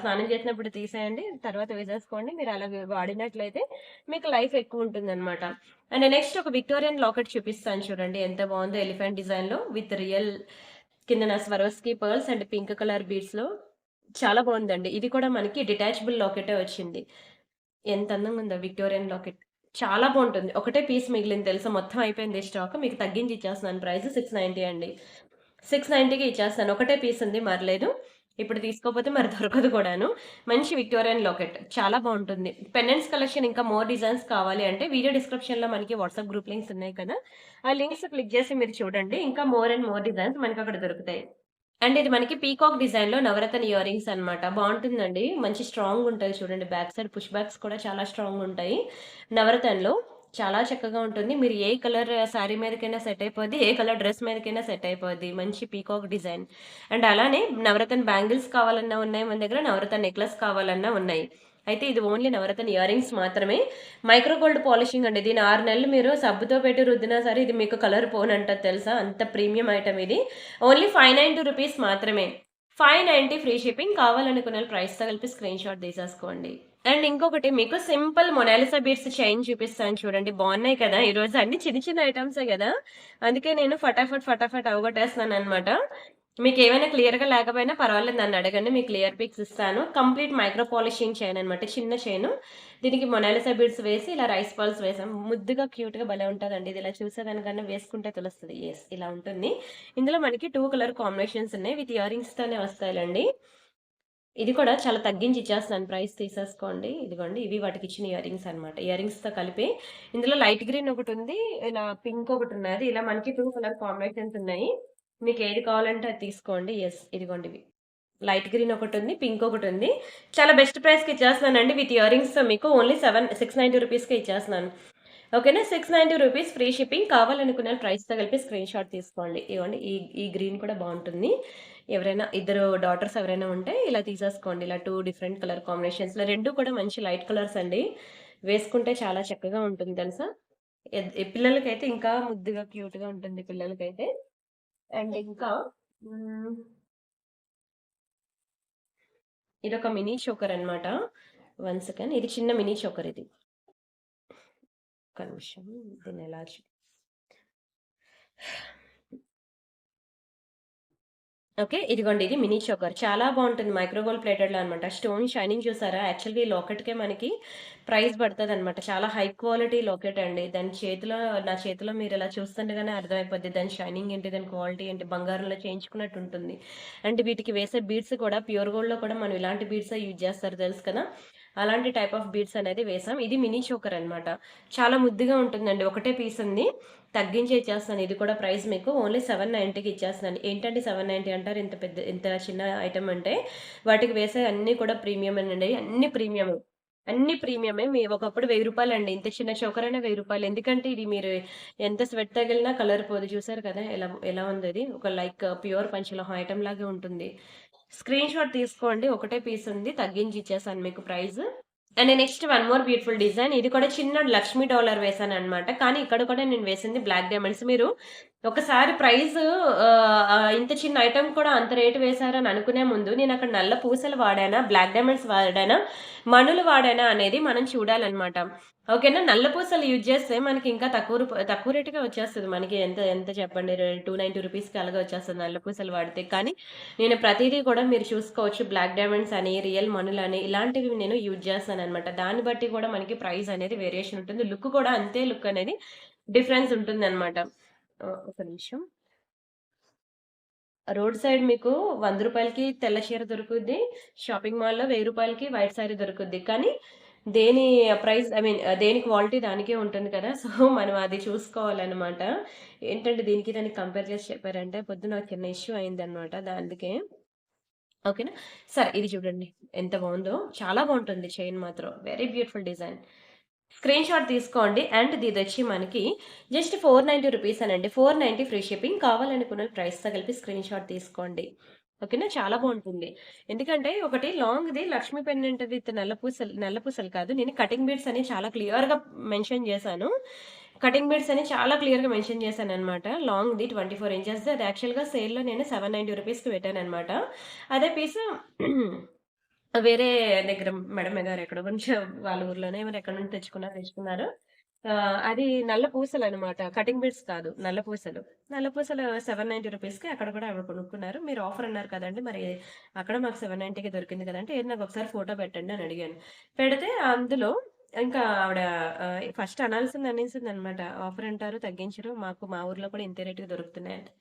స్నానం చేసినప్పుడు తీసేయండి. తర్వాత వేసేసుకోండి. మీరు అలా వాడినట్లయితే మీకు లైఫ్ ఎక్కువుంటుందనమాట. అండ్ నెక్స్ట్ ఒక విక్టోరియన్ లాకెట్ చూపిస్తాను చూడండి. ఎంత బావుందో ఎలిఫెంట్ డిజైన్‌లో విత్ రియల్ కిందన Swarovski pearls and pink colour బీడ్స్‌లో చాలా బావుందండి. ఇది కూడా మనకి డిటాచబుల్ లాకెటే వచ్చింది. ఎంత అందంగా ఉందో విక్టోరియన్ లాకెట్. చాలా బావుంటుంది. ఒకటే పీస్ మిగిలింది తెలుసా? మొత్తం అయిపోయింది స్టాక్. మీకు తగ్గించి ఇచ్చేస్తున్నాను ప్రైస్ 690 అండి. 690కి ఇచ్చేస్తాను. ఒకటే పీస్ ఉంది మరలేదు. ఇప్పుడు తీసుకోపోతే మరి దొరకదు కూడాను. మంచి విక్టోరియన్ లాకెట్. చాలా బావుంటుంది. పెండెంట్స్ కలెక్షన్ ఇంకా మోర్ డిజైన్స్ కావాలి అంటే వీడియో డిస్క్రిప్షన్‌లో మనకి వాట్సాప్ గ్రూప్ లింక్స్ ఉన్నాయి కదా! ఆ లింక్స్ క్లిక్ చేసి మీరు చూడండి. ఇంకా మోర్ అండ్ మోర్ డిజైన్స్ మనకక్కడ దొరుకుతాయి. అండ్ ఇది మనకి పీకాక్ డిజైన్‌లో నవరత్న ఇయర్ రింగ్స్ అన్నమాట. బావుంటుందండి. మంచి స్ట్రాంగ్ ఉంటాయి చూడండి. బ్యాక్ సైడ్ పుష్ బ్యాక్స్ కూడా చాలా స్ట్రాంగ్ ఉంటాయి. నవరత్నలో చాలా చక్కగా ఉంటుంది. మీరు ఏ కలర్ శారీ మీదకైనా సెట్ అయిపోద్ది. ఏ కలర్ డ్రెస్ మీదకైనా సెట్ అయిపోద్ది. మంచి పీకాక్ డిజైన్. అండ్ అలానే నవరత్న బ్యాంగిల్స్ కావాలన్నా ఉన్నాయి మన దగ్గర. నవరత్న నెక్లెస్ కావాలన్నా ఉన్నాయి. అయితే ఇది ఓన్లీ నవరత్న ఇయర్ రింగ్స్ మాత్రమే. మైక్రో గోల్డ్ పాలిషింగ్ అండి. దీన్ని 6 నెలలు మీరు సబ్బుతో పెట్టి రుద్దినా సరే ఇది మీకు కలర్ పోనంటది తెలుసా? అంత ప్రీమియం ఐటెమ్ ఇది. ఓన్లీ 590 రూపీస్ మాత్రమే. 590 ఫ్రీ షిప్పింగ్. కావాలనుకున్న ప్రైస్‌తో కలిపి స్క్రీన్ షాట్ తీసేసుకోండి. అండ్ ఇంకొకటి మీకు సింపుల్ మొనాలిసా బీడ్స్ చైన్ చూపిస్తాను చూడండి. బాగున్నాయి కదా! ఈరోజు అన్ని చిన్న చిన్న ఐటెమ్సే గదా! అందుకే నేను ఫటాఫట్ అవగొట్టేస్తున్నాననమాట. మీకేమైనా క్లియర్‌గా లేకపోయినా పర్వాలేదు నన్నడగండి. మీకు క్లియర్ పిక్స్ ఇస్తాను. కంప్లీట్ మైక్రో పాలిషింగ్ చైన్ అనమాట. చిన్న చైను. దీనికి మొనాలిసా బీడ్స్ వేసి ఇలా రైస్ పర్ల్స్ వేసాం. ముద్దుగా క్యూట్‌గా భలే ఉంటదండి. ఇది ఇలా చూసేదానికన్నా వేసుకుంటే తెలుస్తది. యెస్ ఇలా ఉంటుంది. ఇందులో మనకి 2 కలర్ కాంబినేషన్స్ ఉన్నాయి. విత్ ఇయర్ రింగ్స్‌తోనే వస్తాయిలెండి. ఇది కూడా చాలా తగ్గించి ఇచ్చేస్తున్నాను. ప్రైస్ తీసేసుకోండి. ఇదిగోండి ఇవి వాటికిచ్చిన ఇయర్ రింగ్స్ అనమాట. ఇయర్ రింగ్స్‌తో కలిపి ఇందులో లైట్ గ్రీన్ ఒకటుంది. ఇలా పింక్ ఒకటున్నది. ఇలా మనకి 2 కలర్ కాంబినేషన్స్ ఉన్నాయి. మీకేది కావాలంటే అది తీసుకోండి. యెస్ ఇదిగోండి ఇవి. లైట్ గ్రీన్ ఒకటుంది. పింక్ ఒకటుంది. చాలా బెస్ట్ ప్రైస్‌కి ఇచ్చేస్తున్నానండి. విత్ ఇయర్ రింగ్స్‌తో మీకు ఓన్లీ 690 రూపీస్‌కే ఇచ్చేస్తున్నాను. ఓకేనా? 690 రూపీస్ ఫ్రీ షిప్పింగ్. కావాలనుకున్న ప్రైస్‌తో కలిపి స్క్రీన్ షాట్ తీసుకోండి. ఇగోండి ఈ ఈ గ్రీన్ కూడా బావుంటుంది. ఎవరైనా ఇద్దరు డాటర్స్ ఎవరైనా ఉంటే ఇలా తీసేసుకోండి. ఇలా 2 డిఫరెంట్ కలర్ కాంబినేషన్స్‌లో 2 కూడా మంచి లైట్ కలర్స్ అండి. వేసుకుంటే చాలా చక్కగా ఉంటుంది తెలుసా? పిల్లలకైతే ఇంకా ముద్దుగా క్యూట్‌గా ఉంటుంది పిల్లలకైతే. అండ్ ఇంకా హ్మ్. ఇదొక మినీ చోకర్ అన్నమాట. One second. ఇది చిన్న మినీ చోకర్ ఇది. ఒక్క నిమిషం. దీన్నెలా ఓకే. ఇదిగోండి ఇది మినీ చోకర్. చాలా బావుంటుంది. మైక్రో గోల్డ్ ప్లేటెడ్‌లో అనమాట. స్టోన్ షైనింగ్ చూసారా? యాక్చువల్‌గా ఈ లాకెట్‌కే మనకి ప్రైస్ పడతదనమాట. చాలా హై క్వాలిటీ లాకెట్ అండి. దాని చేతిలో నా చేతిలో మీరిలా చూస్తుండగానే అర్థమైపోద్ది. దాని షైనింగ్ ఏంటి? దాని క్వాలిటీ ఏంటి? బంగారంలో చేయించుకున్నట్టు ఉంటుంది. అండ్ వీటికి వేసే బీడ్స్ కూడా ప్యూర్ గోల్డ్‌లో కూడా మనం ఇలాంటి బీడ్సే యూజ్ చేస్తారు తెలుసు కదా! అలాంటి టైప్ ఆఫ్ బీడ్స్ అనేది వేసాం. ఇది మినీ చోకర్ అనమాట. చాలా ముద్దుగా ఉంటుందండి. ఒకటే పీస్ ఉంది. తగ్గించి ఇచ్చేస్తాను. ఇది కూడా ప్రైస్ మీకు ఓన్లీ 790కి ఇచ్చేస్తున్నాను. ఏంటండి 790 అంటారు ఇంత పెద్ద ఇంత చిన్న ఐటెమ్ అంటే, వాటికి వేసే అన్నీ కూడా ప్రీమియమేనండి. అన్నీ ప్రీమియమే. అన్నీ ప్రీమియమే. ఒకప్పుడు రూ. 1000 ఇంత చిన్న చోకరైనా రూ. 1000 ఎందుకంటే ఇది మీరు ఎంత స్వెట్ తగిలినా కలర్ పోదు. చూసారు కదా! ఎలా ఎలా ఉందది. ఒక లైక్ ప్యూర్ పంచలోహం ఐటెమ్ లాగే ఉంటుంది. స్క్రీన్ షాట్ తీసుకోండి. ఒకటే పీస్ ఉంది. తగ్గించి ఇచ్చేసాను మీకు price. And next one more beautiful design. ఇది కూడా చిన్న లక్ష్మీ డాలర్ వేసాననమాట. కానీ ఇక్కడ కూడా నేను వేసింది బ్లాక్ డైమండ్స్. మీరు ఒకసారి ప్రైస్ ఇంత చిన్న ఐటెమ్ కూడా అంత రేట్ వేశారని అనుకునే ముందు నేనక్కడ నల్ల పూసలు వాడానా, బ్లాక్ డైమండ్స్ వాడానా, మణులు వాడానా అనేది మనం చూడాలనమాట. ఓకేనా? నల్ల పూసలు యూజ్ చేస్తే మనకి ఇంకా తక్కువ రేటుకే వచ్చేస్తది. మనకి ఎంత ఎంత చెప్పండి 290 రూపీస్‌కి అలాగే వచ్చేస్తది నల్ల పూసలు వాడితే. కానీ నేను ప్రతీదీ కూడా మీరు చూసుకోవచ్చు. బ్లాక్ డైమండ్స్ అని, రియల్ మణులని ఇలాంటివి నేను యూజ్ చేస్తాననమాట. దాన్ని బట్టి కూడా మనకి ప్రైస్ అనేది వేరియేషన్ ఉంటుంది. లుక్ కూడా అంతే లుక్ అనేది డిఫరెన్స్ ఉంటుందనమాట. ఒక నిమిషం. రోడ్ సైడ్ మీకు రూ. 100కి తెల్ల చీర దొరుకుద్ది. షాపింగ్ మాల్‌లో రూ. 1000కి వైట్ సారీ దొరుకుద్ది. కానీ దేని ప్రైస్ ఐ మీన్ దేని క్వాలిటీ దానికే ఉంటుంది కదా! సో, మనం అది చూసుకోవాలనమాట. ఏంటంటే దీనికి దానికి కంపేర్ చేసి చెప్పారంటే పొద్దున ఒక చిన్న ఇష్యూ అయిందనమాట. అందుకే. ఓకేనా. సరే ఇది చూడండి ఎంత బావుందో. చాలా బావుంటుంది చైన్ మాత్రం. Very beautiful design. Screen shot తీసుకోండి. అండ్ ఇదొచ్చి మనకి జస్ట్ 490 రూపీసేనండి. 490 free shipping. కావాలనుకున్న ప్రైస్‌తో కలిపి స్క్రీన్ షాట్ తీసుకోండి. ఓకేనా. చాలా బావుంటుంది. ఎందుకంటే ఒకటి లాంగ్‌ది లక్ష్మీ పెండెంట్ విత్ నల్ల పూసలు కాదు. నేను కటింగ్ బీడ్స్ అని చాలా క్లియర్‌గా మెన్షన్ చేశాను. కటింగ్ బీడ్స్ అని చాలా క్లియర్‌గా మెన్షన్ చేశాననమాట. లాంగ్‌ది 24 ఇంచెస్‌ది అది యాక్చువల్‌గా సేల్‌లో నేను 790 రూపీస్‌కి పెట్టాననమాట. అదే పీసు వేరే దగ్గర మేడం గారు ఎక్కడో కొంచెం వాళ్ళ ఊర్లోనే మరి ఎక్కడి నుండి తెచ్చుకున్నారు. అది నల్ల పూసలనమాట. కటింగ్ బీడ్స్ కాదు. నల్ల పూసలు. నల్ల పూసలు 790 రూపీస్‌కి అక్కడ కూడా ఆవిడ కొనుక్కున్నారు. మీరు ఆఫర్ అన్నారు కదండీ! మరి అక్కడ మాకు 790కి దొరికింది కదంటే, ఏది నాకొకసారి ఫోటో పెట్టండి అని అడిగాను. పెడితే అందులో ఇంకా ఆవిడ ఫస్ట్ అనేసిందనమాట. ఆఫర్ అంటారు తగ్గించరు. మా ఊర్లో కూడా ఇంతే రేట్‌కి దొరుకుతున్నాయంటే.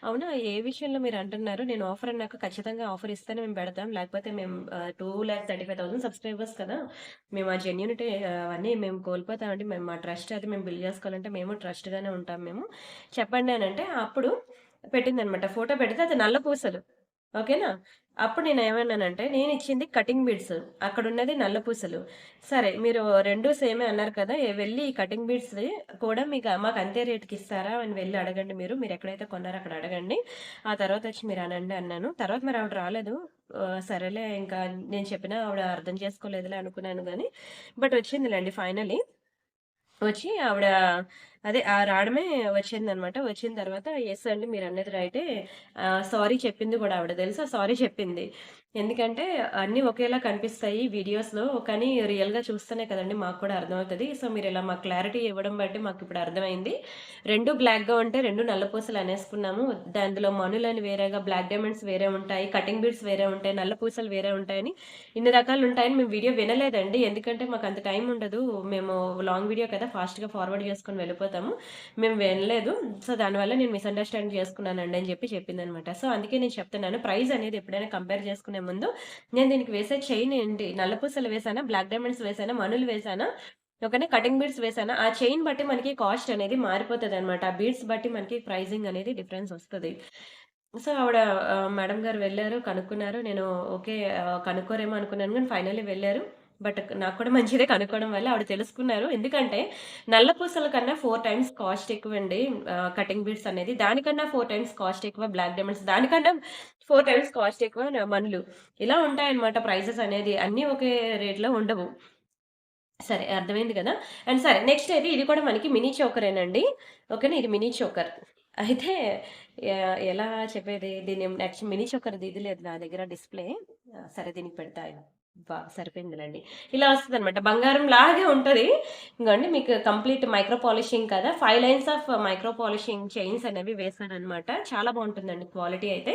అవునా! ఏ విషయంలో మీరంటున్నారు? నేను ఆఫర్ అన్నాక ఖచ్చితంగా ఆఫర్ ఇస్తేనే మేము పెడతాం. లేకపోతే మేము 2,35,000 సబ్స్క్రైబర్స్ కదా! మేము ఆ జెన్యూనిటీ అవన్నీ మేము కోల్పోతామండి. మేము మా ట్రస్ట్ అది మేము బిల్డ్ చేసుకోవాలంటే మేము ట్రస్ట్‌గానే ఉంటాం మేము. చెప్పండి అనంటే అప్పుడు పెట్టిందనమాట. ఫోటో పెడితే అది నల్ల పూసలు. ఓకేనా? అప్పుడు నేనేమన్నానంటే నేనిచ్చింది కటింగ్ బీడ్స్. అక్కడున్నది నల్ల పూసలు. సరే మీరు 2 సేమే అన్నారు కదా! వెళ్లి ఈ కటింగ్ బీడ్స్‌ది కూడా మాకు అంతే రేట్‌కిస్తారా అని వెళ్లి అడగండి మీరు. మీరెక్కడైతే కొన్నారో అక్కడ అడగండి. ఆ తర్వాతొచ్చి మీరనండి అన్నాను. తర్వాత మరి ఆవిడ రాలేదు. సరేలే ఇంకా నేను చెప్పినా ఆవిడ అర్థం చేసుకోలేదులే అనుకున్నాను గానీ, బట్ వచ్చిందిలెండి ఫైనల్లీ. వచ్చి ఆవిడ అదే రావడమే వచ్చిందనమాట. వచ్చిన తర్వాత యెస్ అండి మీరన్నది రైటే. సారీ చెప్పింది గూడా ఆవిడ తెలుసా? సారీ చెప్పింది. ఎందుకంటే అన్నీ ఒకేలా కనిపిస్తాయి వీడియోస్‌లో. కానీ రియల్‌గా చూస్తేనే కదండీ మాకు కూడా అర్థమవుతది. సో, మీరిలా మాకు క్లారిటీ ఇవ్వడం బట్టి మాకిప్పుడు అర్థమైంది. 2 బ్లాక్‌గా ఉంటే 2 నల్లపూసలు అనేసుకున్నాము. అందులో మణులని వేరేగా, బ్లాక్ డైమండ్స్ వేరే ఉంటాయి. కటింగ్ బీడ్స్ వేరే ఉంటాయి. నల్ల పూసలు వేరే ఉంటాయని ఇన్ని రకాలుంటాయని మేము వీడియో వినలేదండి. ఎందుకంటే మాకంత టైం ఉండదు. మేము లాంగ్ వీడియో కదా! ఫాస్ట్‌గా ఫార్వర్డ్ చేసుకొని వెళ్ళిపోతాము. మేము వినలేదు. సో, దానివల్ల నేను మిస్‌అండర్‌స్టాండ్ చేసుకున్నానండి అని చెప్పిందనమాట. సో, అందుకే నేను చెప్తున్నాను. ప్రైస్ అనేది ఎప్పుడైనా కంపేర్ చేసుకునే ముందు నేను దీనికి వేసే చైన్ ఏంటి? నల్ల పూసలు వేసానా? Black diamonds వేసానా? మణులు వేసానా? ఓకేనా? కటింగ్ బీడ్స్ వేసానా? ఆ చైన్ బట్టి మనకి కాస్ట్ అనేది మారిపోతదనమాట. ఆ బీడ్స్ బట్టి మనకి ప్రైజింగ్ అనేది డిఫరెన్స్ ఒస్తది. సో, ఆవిడ మేడం గారు వెళ్లారు, కనుక్కున్నారు. నేను ఓకే. కనుక్కోరేమో అనుకున్నాను గానీ ఫైనల్లీ వెళ్లారు. బట్ నాకు కూడా మంచిదే కనుక్కోవడం వల్ల ఆవిడ తెలుసుకున్నారు. ఎందుకంటే నల్ల పూసల కన్నా 4 టైమ్స్ కాస్ట్ ఎక్కువండి. కటింగ్ బీడ్స్ అనేది. దానికన్నా 4 టైమ్స్ కాస్ట్ ఎక్కువ బ్లాక్ డైమండ్స్. దానికన్నా 4 టైమ్స్ కాస్ట్ ఎక్కువ మణులు. ఇలా ఉంటాయన్నమాట ప్రైజెస్ అనేది. అన్నీ ఒకే రేట్‌లో ఉండవు. సరే అర్థమైంది గదా! అండ్ సరే నెక్స్ట్ అయితే ఇది కూడా మనకి మినీ చోకరేనండి. ఓకేనా? ఇది మినీ చోకర్. అయితే ఎలా చెప్పేది? దీన్ని నెక్స్ట్ మినీ చోకర్‌ది ఇది లేదు నా దగ్గర డిస్‌ప్లే. సరే దీనికి పెడతా ఆగు. సరిపోయిందిలెండి. ఇలా వస్తదనమాట. బంగారం లాగే ఉంటది. ఇంగోండి మీకు కంప్లీట్ మైక్రో పాలిషింగ్ కదా! 5 lines of micro polishing chains అనేవి వేశాననమాట. చాలా బావుంటుందండి క్వాలిటీ అయితే.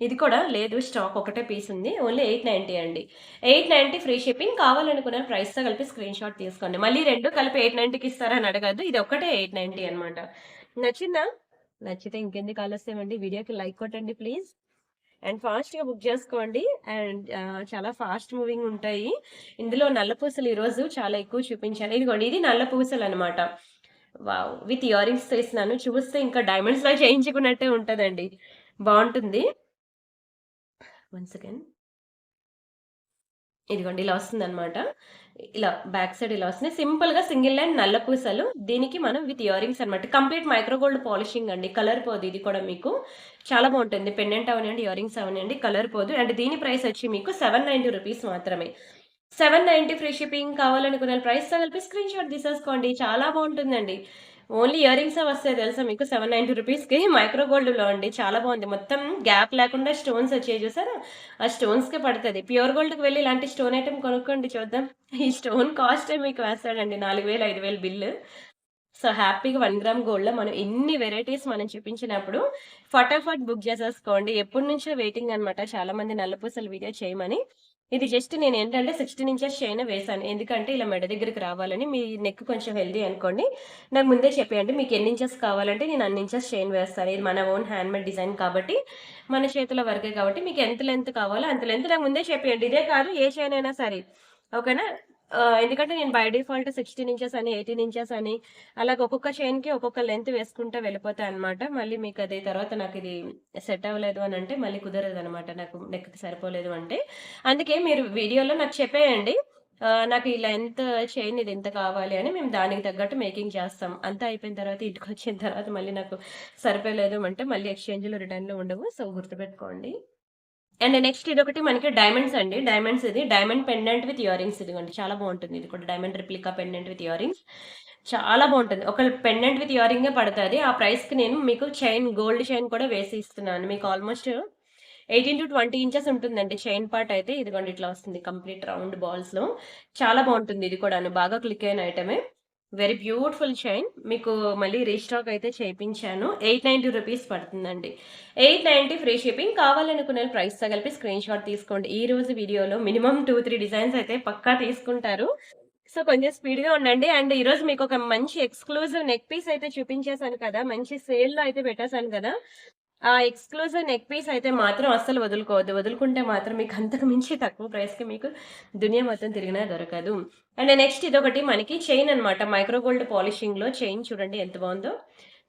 ఇది కూడా లేదు స్టాక్ ఒకటే పీస్ ఉంది. ఓన్లీ 890 అండి. 890 ఫ్రీ షిప్పింగ్. కావాలనుకున్న ప్రైస్‌తో కలిపి స్క్రీన్ షాట్ తీసుకోండి. మళ్ళీ 2 కలిపి 890కి ఇస్తారని అడగద్దు. ఇది ఒక్కటే 890 అన్నమాట. నచ్చిందా? నచ్చితే ఇంకెందుకు ఆలస్యం అండి. వీడియోకి లైక్ కొట్టండి ప్లీజ్. అండ్ ఫాస్ట్‌గా బుక్ చేసుకోండి. అండ్ చాలా ఫాస్ట్ మూవింగ్ ఉంటాయి. ఇందులో నల్ల పూసలు ఈరోజు చాలా ఎక్కువ చూపించాను. ఇదిగోండి ఇది నల్ల పూసలన్నమాట. వావ్! విత్ ఇయర్ రింగ్స్‌తో ఇస్తున్నాను. చూస్తే ఇంకా డైమండ్స్‌లా చేయించుకున్నట్టే ఉంటదండి. బావుంటుంది. One second. ఇదిగోండి ఇలా వస్తుందనమాట. ఇలా బ్యాక్ సైడ్ ఇలా వస్తుంది. సింపుల్‌గా సింగిల్ లైన్ నల్ల పూసలు. దీనికి మనం విత్ ఇయర్ రింగ్స్ అనమాట. కంప్లీట్ మైక్రో గోల్డ్ పాలిషింగ్ అండి. కలర్ పోదు ఇది కూడా మీకు. చాలా బావుంటుంది. పెండెంట్ అవ్వనియండి, ఇయర్ రింగ్స్ అవ్వనియండి కలర్ పోదు. అండ్ దీని ప్రైస్ వచ్చి మీకు 790 రూపీస్ మాత్రమే. 790 ఫ్రీ షిప్పింగ్. కావాలనుకున్న ప్రైస్‌తో కలిపి స్క్రీన్ షాట్ తీసేసుకోండి. చాలా బావుంటుందండి. ఓన్లీ ఇయర్ రింగ్సే వస్తాయి తెలుసా మీకు 790 రూపీస్‌కి మైక్రో గోల్డ్‌లో అండి. చాలా బావుంది. మొత్తం గ్యాప్ లేకుండా స్టోన్స్ వచ్చాయి చూసారా? ఆ స్టోన్స్‌కే పడతది. ప్యూర్ గోల్డ్‌కి వెళ్లి ఇలాంటి స్టోన్ ఐటెమ్ కొనుక్కోండి చూద్దాం. ఈ స్టోన్ కాస్టే మీకు వేస్తాడండి 4000, 5000 బిల్లు. సో, హ్యాపీగా 1 గ్రామ్ గోల్డ్‌లో మనం ఇన్ని వెరైటీస్ మనం చూపించినప్పుడు ఫటాఫట్ బుక్ చేసేసుకోండి. ఎప్పటినుంచో వెయిటింగ్ అనమాట చాలా మంది నల్లపూసల వీడియో చేయమని. ఇది జస్ట్ నేనేంటంటే 16 ఇంచెస్ చైనే వేశాను. ఎందుకంటే ఇలా మెడ దగ్గరికి రావాలని. మీ నెక్ కొంచెం హెల్తీ అనుకోండి. నాకు ముందే చెప్పేయండి. మీకు ఎన్ని ఇంచెస్ కావాలంటే నేను అన్ని ఇంచెస్ చైన్ వేస్తాను. ఇది మన ఓన్ హ్యాండ్‌మేడ్ డిజైన్ కాబట్టి, మన చేతుల వర్కే కాబట్టి మీకు ఎంత లెంత్ కావాలో అంత లెంత్ నాకు ముందే చెప్పేయండి. ఇదే కాదు ఏ చైన్ అయినా సరే. ఓకేనా? ఎందుకంటే నేను బై డిఫాల్ట్ 16 ఇంచెస్ అని, 18 ఇంచెస్ అని అలాగ ఒక్కొక్క చైన్‌కి ఒక్కొక్క లెంత్ వేసుకుంటా వెళ్ళిపోతాయన్నమాట. మళ్ళీ మీకది తర్వాత నాకిది సెట్ అవ్వలేదు అనంటే మళ్ళీ కుదరదనమాట. నాకు నెక్‌కి సరిపోలేదు అంటే. అందుకే మీరు వీడియోలో నాకు చెప్పేయండి. నాకు ఈ లెంత్ చైన్ ఇది ఇంత కావాలి అని మేము దానికి తగ్గట్టు మేకింగ్ చేస్తాం. అంతా అయిపోయిన తర్వాత ఇంటికొచ్చిన తర్వాత మళ్ళీ నాకు సరిపోలేదు అంటే మళ్ళీ ఎక్స్‌చేంజ్‌లు, రిటర్న్‌లు ఉండవు. సో, గుర్తుపెట్టుకోండి. అండ్ నెక్స్ట్ ఇదొకటి మనకి డైమండ్స్ అండి. డైమండ్స్ ఇది. Diamond pendant with ear rings ఇదిగోండి. చాలా బావుంటుంది. ఇది కూడా diamond replica pendant with ear rings. చాలా బావుంటుంది. ఒక పెండెంట్ విత్ ఇయర్ రింగే పడతది. ఆ ప్రైస్‌కి నేను మీకు చైన్ గోల్డ్ చైన్ కూడా వేసి ఇస్తున్నాను. మీకు ఆల్‌మోస్ట్ 18-20 ఇంచెస్ ఉంటుందండి చైన్ పార్ట్ అయితే. ఇదిగోండి ఇట్లా వస్తుంది కంప్లీట్ రౌండ్ బాల్స్‌లో. చాలా బావుంటుంది ఇది కూడాను. బాగా క్లిక్ అయిన ఐటమే. Very beautiful chain. మీకు మళ్ళీ రీస్టాక్ అయితే చేపించాను. రూ. 890 పడుతుందండి. 890 ఫ్రీ షిప్పింగ్. కావాలనుకునే ప్రైస్‌తో కలిపి స్క్రీన్‌షాట్ తీసుకోండి. ఈ రోజు వీడియోలో మినిమమ్ 2, 3 డిజైన్స్ అయితే పక్కా తీసుకుంటారు. సో, కొంచెం స్పీడ్‌గా ఉండండి. అండ్ ఈరోజు మీకొక మంచి ఎక్స్‌క్లూజివ్ నెక్ పీస్ అయితే చూపించేసాను కదా! మంచి సేల్‌లో అయితే పెట్టేసాను కదా! ఆ ఎక్స్‌క్లూజివ్ నెక్ పీస్ అయితే మాత్రం అస్సలు వదులుకోవద్దు. వదులుకుంటే మాత్రం మీకు అంతకు మించి తక్కువ ప్రైస్‌కి మీకు దునియా మొత్తం తిరిగినా దొరకదు. అండ్ నెక్స్ట్ ఇదొకటి మనకి చైన్ అన్నమాట. మైక్రో గోల్డ్ పాలిషింగ్‌లో చైన్ చూడండి ఎంత బావుందో.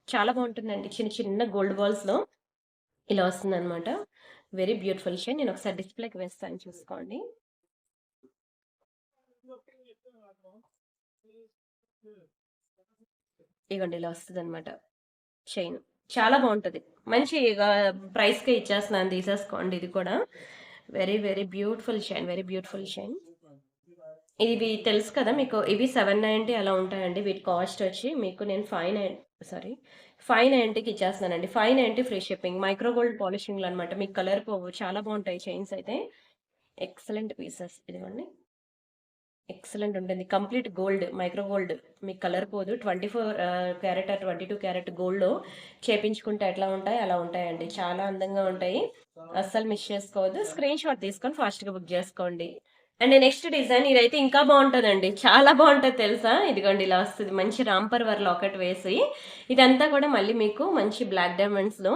చాలా బావుంటుందండి. చిన్న చిన్న గోల్డ్ బాల్స్‌లో ఇలా వస్తుందన్నమాట. Very beautiful chain. నేనొకసారి డిస్‌ప్లేకి వేస్తాను చూసుకోండి. ఇగోండి ఇలా వస్తదన్నమాట చైన్. చాలా బావుంటది. మంచి ప్రైస్‌కే ఇచ్చేస్తున్నాను తీసేసుకోండి ఇది కూడా. Very, very beautiful chain. Very beautiful chain. ఇవి తెలుసు కదా మీకు. ఇవి 790 అలా ఉంటాయండి. వీటి కాస్ట్ వచ్చి మీకు నేను 590కి ఇచ్చేస్తున్నానండి. 590 ఫ్రీ షిప్పింగ్. మైక్రో గోల్డ్ పాలిషింగ్‌లో అన్నమాట. మీకు కలర్ పోవు. చాలా బావుంటాయి చైన్స్ అయితే. ఎక్సలెంట్ పీసెస్ ఇదిగోండి. ఎక్సలెంట్ ఉంటుంది. Complete gold, micro gold. మీకు కలర్ పోదు. 24 క్యారెట్ ఆర్ 22 క్యారెట్ గోల్డ్‌లో చేపించుకుంటే ఎట్లా ఉంటాయి, అలా ఉంటాయండి. చాలా అందంగా ఉంటాయి. అస్సలు మిస్ చేసుకోవద్దు. స్క్రీన్ షాట్ తీసుకొని ఫాస్ట్‌గా బుక్ చేసుకోండి. అండ్ నెక్స్ట్ డిజైన్ ఇదైతే ఇంకా బావుంటదండి. చాలా బావుంటది తెలుసా? ఇదిగోండి ఇలా వస్తది. మంచి రాంపర్వర్ లాకెట్ వేసి, ఇదంతా కూడా మళ్ళీ మీకు మంచి బ్లాక్ డైమండ్స్‌లో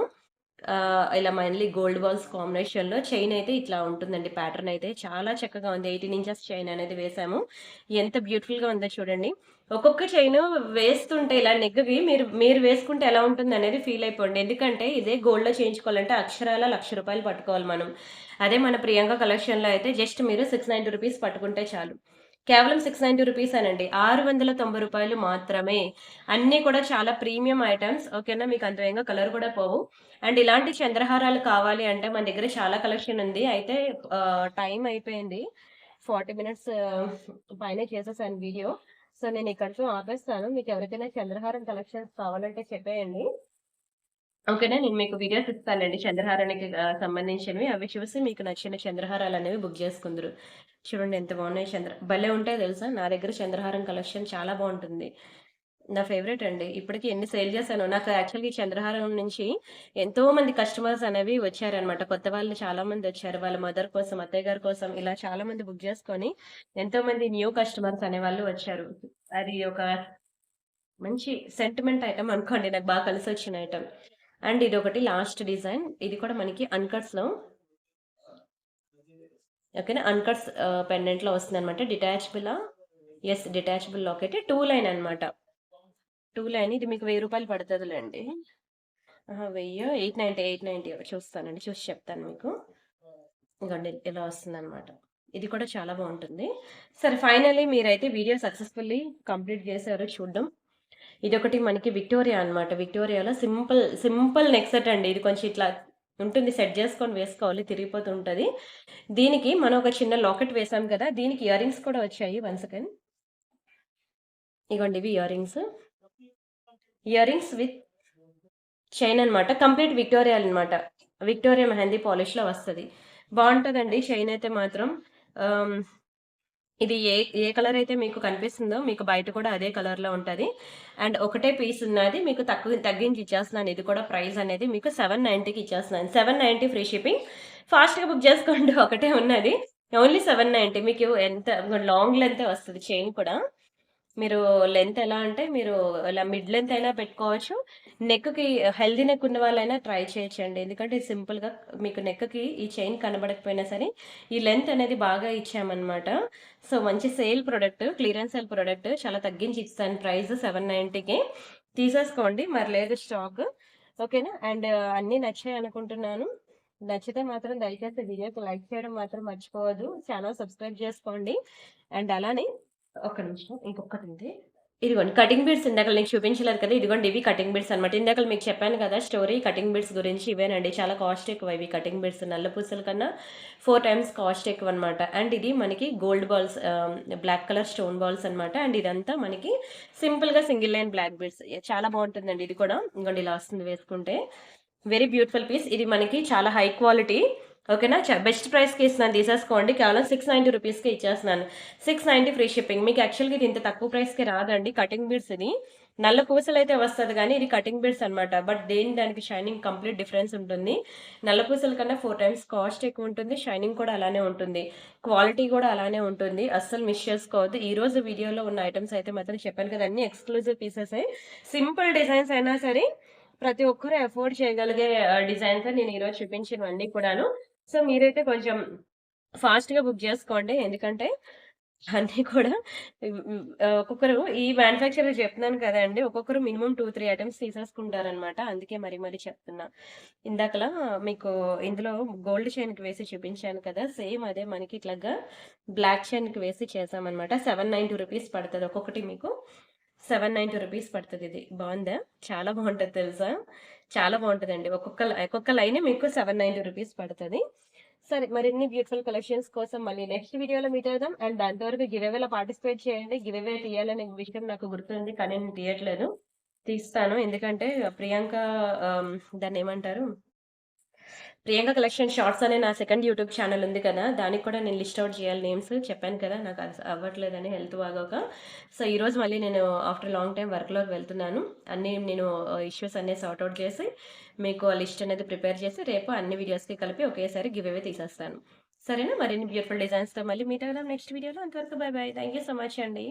ఇలా మళ్ళీ గోల్డ్ బాల్స్ కాంబినేషన్‌లో చైన్ అయితే ఇట్లా ఉంటుందండి. ప్యాటర్న్ అయితే చాలా చక్కగా ఉంది. 18 ఇంచెస్ చైన్ అనేది వేసాము. ఎంత బ్యూటిఫుల్‌గా ఉందో చూడండి. ఒక్కొక్క చైను వేస్తుంటే ఇలా నెక్‌కి మీరు మీరు వేసుకుంటే ఎలా ఉంటుందనేది ఫీల్ అయిపోండి. ఎందుకంటే ఇదే గోల్డ్‌లో చేయించుకోవాలంటే అక్షరాల రూ. 1,00,000 పట్టుకోవాలి మనం. అదే మన ప్రియాంక కలెక్షన్‌లో అయితే జస్ట్ మీరు రూ. 690 పట్టుకుంటే చాలు. కేవలం రూ. 690 అనండి. రూ. 690 మాత్రమే. అన్నీ కూడా చాలా ప్రీమియం ఐటెమ్స్. ఓకేనా? మీకు అంత వేగంగా కలర్ కూడా పోవు. అండ్ ఇలాంటి చంద్రహారాలు కావాలి అంటే మన దగ్గర చాలా కలెక్షన్ ఉంది. అయితే టైం అయిపోయింది. 40 మినిట్స్ పైనే చేసేసాను వీడియో. సో, నేను ఇక్కడితో ఆపేస్తాను. మీకు ఎవరికైనా చంద్రహారం కలెక్షన్స్ కావాలంటే చెప్పేయండి. ఓకేనా? నేను మీకు వీడియోస్ ఇస్తానండి చంద్రహారానికి సంబంధించినవి. అవి చూసి మీకు నచ్చిన చంద్రహారాలనేవి బుక్ చేసుకుందురు. చూడండి ఎంత బాగున్నాయి భలే ఉంటాయో తెలుసా? నా దగ్గర చంద్రహారం కలెక్షన్ చాలా బావుంటుంది. నా ఫేవరెట్ అండి. ఇప్పటికి ఎన్ని సేల్ చేశానో. నాకు యాక్చువల్‌గా ఈ చంద్రహారం నుంచి ఎంతో మంది కస్టమర్స్ అనేవి వచ్చారనమాట. కొత్త వాళ్ళు చాలా మందొచ్చారు. వాళ్ళ మదర్ కోసం, అత్తయ్య గారి కోసం ఇలా చాలా మంది బుక్ చేసుకొని ఎంతోమంది న్యూ కస్టమర్స్ అనేవాళ్ళు వచ్చారు. అది ఒక మంచి సెంటిమెంట్ ఐటెమ్ అనుకోండి. నాకు బాగా కలిసొచ్చిన ఐటెమ్. అండ్ ఇదొకటి లాస్ట్ డిజైన్. ఇది కూడా మనకి అన్‌కట్స్‌లో ఓకేనా. అన్‌కట్స్ పెండెంట్‌లో వస్తుందనమాట. డిటాచబులా? యెస్. Detachable locket. 2 లైన్ అనమాట. 2 లైన్ ఇది మీకు రూ. 1000 పడతదిలెండి. అహా! 1000 890 చూస్తానండి. చూసి చెప్తాను మీకు. ఇగోండి ఇలా వస్తుందనమాట. ఇది కూడా చాలా బావుంటుంది. సరే ఫైనల్లీ మీరైతే వీడియో సక్సెస్‌ఫుల్లీ కంప్లీట్ చేశారు చూడడం. ఇదొకటి మనకి విక్టోరియా అనమాట. విక్టోరియాలో సింపుల్ నెక్ సెట్ అండి. ఇది కొంచెం ఇట్లా ఉంటుంది. సెట్ చేసుకొని వేసుకోవాలి. తిరిగిపోతూ ఉంటది. దీనికి మనం ఒక చిన్న లాకెట్ వేసాం కదా! దీనికి ఇయర్ రింగ్స్ కూడా వచ్చాయి. One second. ఇగోండి ఇవి ear rings. Ear rings with chain అనమాట. కంప్లీట్ విక్టోరియా అనమాట. విక్టోరియా మెహందీ పాలిష్‌లో వస్తది. బావుంటదండి చైన్ అయితే మాత్రం. ఆహ్, ఇది ఏ కలర్ అయితే మీకు కనిపిస్తుందో మీకు బయట కూడా అదే కలర్‌లో ఉంటది. అండ్ ఒకటే పీస్ ఉన్నది. మీకు తగ్గించి ఇచ్చేస్తున్నాను. ఇది కూడా ప్రైస్ అనేది మీకు 790కి ఇచ్చేస్తున్నాను. 790 ఫ్రీ షిప్పింగ్. ఫాస్ట్‌గా బుక్ చేసుకోండి. ఒకటే ఉన్నది. ఓన్లీ 790 మీకు ఎంత లాంగ్ లెంతే వస్తది చైన్ కూడా. మీరు లెంత్ ఎలా అంటే మీరు ఇలా మిడ్ లెంత్ అయినా పెట్టుకోవచ్చు. నెక్‌కి హెల్తీ నెక్ ఉన్న వాళ్ళైనా ట్రై చేయొచ్చండి. ఎందుకంటే సింపుల్‌గా మీకు నెక్‌కి ఈ చైన్ కనబడకపోయినా సరే, ఈ లెంత్ అనేది బాగా ఇచ్చామనమాట. సో, మంచి sale product. Clearance sale product. చాలా తగ్గించి ఇస్తాను ప్రైస్ 790కి. తీసేసుకోండి. మరి లేదు స్టాక్. ఓకేనా? అండ్ అన్నీ నచ్చాయి అనుకుంటున్నాను. నచ్చితే మాత్రం దయచేసి వీడియోకి లైక్ చేయడం మాత్రం మర్చిపోవద్దు. ఛానెల్ సబ్స్క్రైబ్ చేసుకోండి. అండ్ అలానే ఒక్క నిమిషం ఇంకొకటుంది. ఇదిగోండి కటింగ్ బీడ్స్ ఇందాకల నీకు చూపించలేదు కదా! ఇదిగోండి ఇవి కటింగ్ బీడ్స్ అనమాట. ఇందాకల మీకు చెప్పాను కదా! స్టోరీ కటింగ్ బీడ్స్ గురించి ఇవేనండి. చాలా కాస్ట్ ఎక్కువ ఇవి కటింగ్ బీడ్స్ నల్ల పూసల కన్నా 4 టైమ్స్ కాస్ట్ ఎక్కువనమాట. అండ్ ఇది మనకి gold balls black colour stone balls అనమాట. అండ్ ఇదంతా మనకి సింపుల్‌గా సింగిల్ లైన్ బ్లాక్ బీడ్స్. చాలా బావుంటుందండి ఇది కూడా. ఇదిగోండి ఇలా వస్తుంది వేసుకుంటే. Very beautiful piece. ఇది మనకి చాలా హై క్వాలిటీ. ఓకేనా? బెస్ట్ ప్రైస్‌కి ఇస్తున్నాను తీసేసుకోండి. కేవలం 690 రూపీస్‌కే ఇచ్చేస్తున్నాను. 690 ఫ్రీ షిప్పింగ్. మీకు యాక్చువల్‌గా ఇది ఇంత తక్కువ ప్రైస్‌కి రాదండి. కటింగ్ బీడ్స్ ఇది. నల్ల పూసలైతే వస్తది గానీ, ఇది కటింగ్ బీడ్స్ అనమాట. బట్ దానికి షైనింగ్ కంప్లీట్ డిఫరెన్స్ ఉంటుంది. నల్ల పూసల కన్నా 4 టైమ్స్ కాస్ట్ ఎక్కువుంటుంది. షైనింగ్ కూడా అలానే ఉంటుంది. క్వాలిటీ కూడా అలానే ఉంటుంది. అస్సలు మిస్ చేసుకోవద్దు. ఈరోజు వీడియోలో ఉన్న ఐటెమ్స్ అయితే మాత్రం చెప్పాను కదా! అన్నీ ఎక్స్‌క్లూజివ్ పీసెసే. సింపుల్ డిజైన్స్ అయినా సరే ప్రతి ఒక్కరు అఫోర్డ్ చేయగలిగే డిజైన్సే నేను ఈరోజు చూపించినవన్నీ కూడాను. సో, మీరైతే కొంచెం ఫాస్ట్‌గా బుక్ జేసుకోండి. ఎందుకంటే అన్నీ కూడా ఒక్కొక్కరు ఈ మ్యానుఫ్యాక్చరర్ చెప్తున్నాను కదండీ! ఒక్కొక్కరు మినిమమ్ 2, 3 ఐటెమ్స్ తీసేసుకుంటారనమాట. అందుకే మరీ చెప్తున్నా. ఇందాకలా మీకు ఇందులో గోల్డ్ చైన్‌కి వేసి చూపించాను కదా! సేమ్ అదే మనకి ఇట్లాగా బ్లాక్ చైన్‌కి వేసి చేశామనమాట. 790 రూపీస్ పడతది ఒక్కొక్కటి మీకు. 790 రూపీస్ పడతదిది. బావుందా? చాలా బావుంటది తెలుసా? చాలా బావుంటదండి. ఒక్కొక్క లైనే మీకు 790 రూపీస్ పడతది. సరే మరిన్ని బ్యూటిఫుల్ కలెక్షన్స్ కోసం మళ్ళీ నెక్స్ట్ వీడియోలో మీట్ అవుదాం. అండ్ అంతవరకు గివ్ అవేలో పార్టిసిపేట్ చేయండి. గివ్ అవే తీయాలనే విషయం నాకు గుర్తుంది. కానీ నేను తీయట్లేదు. తీస్తాను. ఎందుకంటే ప్రియాంక ఆహ్, దాన్నేమంటారు? ప్రియాంక కలెక్షన్ షార్ట్స్ అనే నా సెకండ్ యూట్యూబ్ ఛానల్ ఉంది కదా! దానికి కూడా నేను లిస్ట్ ఔట్ చేయాలి నేమ్స్. చెప్పాను కదా! నాకు అవ్వట్లేదని హెల్త్ బాగోక. సో, ఈరోజు మళ్ళీ నేను ఆఫ్టర్ లాంగ్ టైమ్ వర్క్‌లోకి వెళ్తున్నాను. అన్నీ నేను ఇష్యూస్ అన్నీ సార్ట్ ఔట్ చేసి, మీకు ఆ లిస్ట్ అనేది ప్రిపేర్ చేసి, రేపు అన్ని వీడియోస్‌కి కలిపి ఒకేసారి గివ్ అవే తీసేస్తాను. సరేనా? మరిన్ని బ్యూటిఫుల్ డిజైన్స్‌తో మళ్ళీ మీట్ అవుదాం నెక్స్ట్ వీడియోలో. అంతవరకు by by. Thank you so much అండి.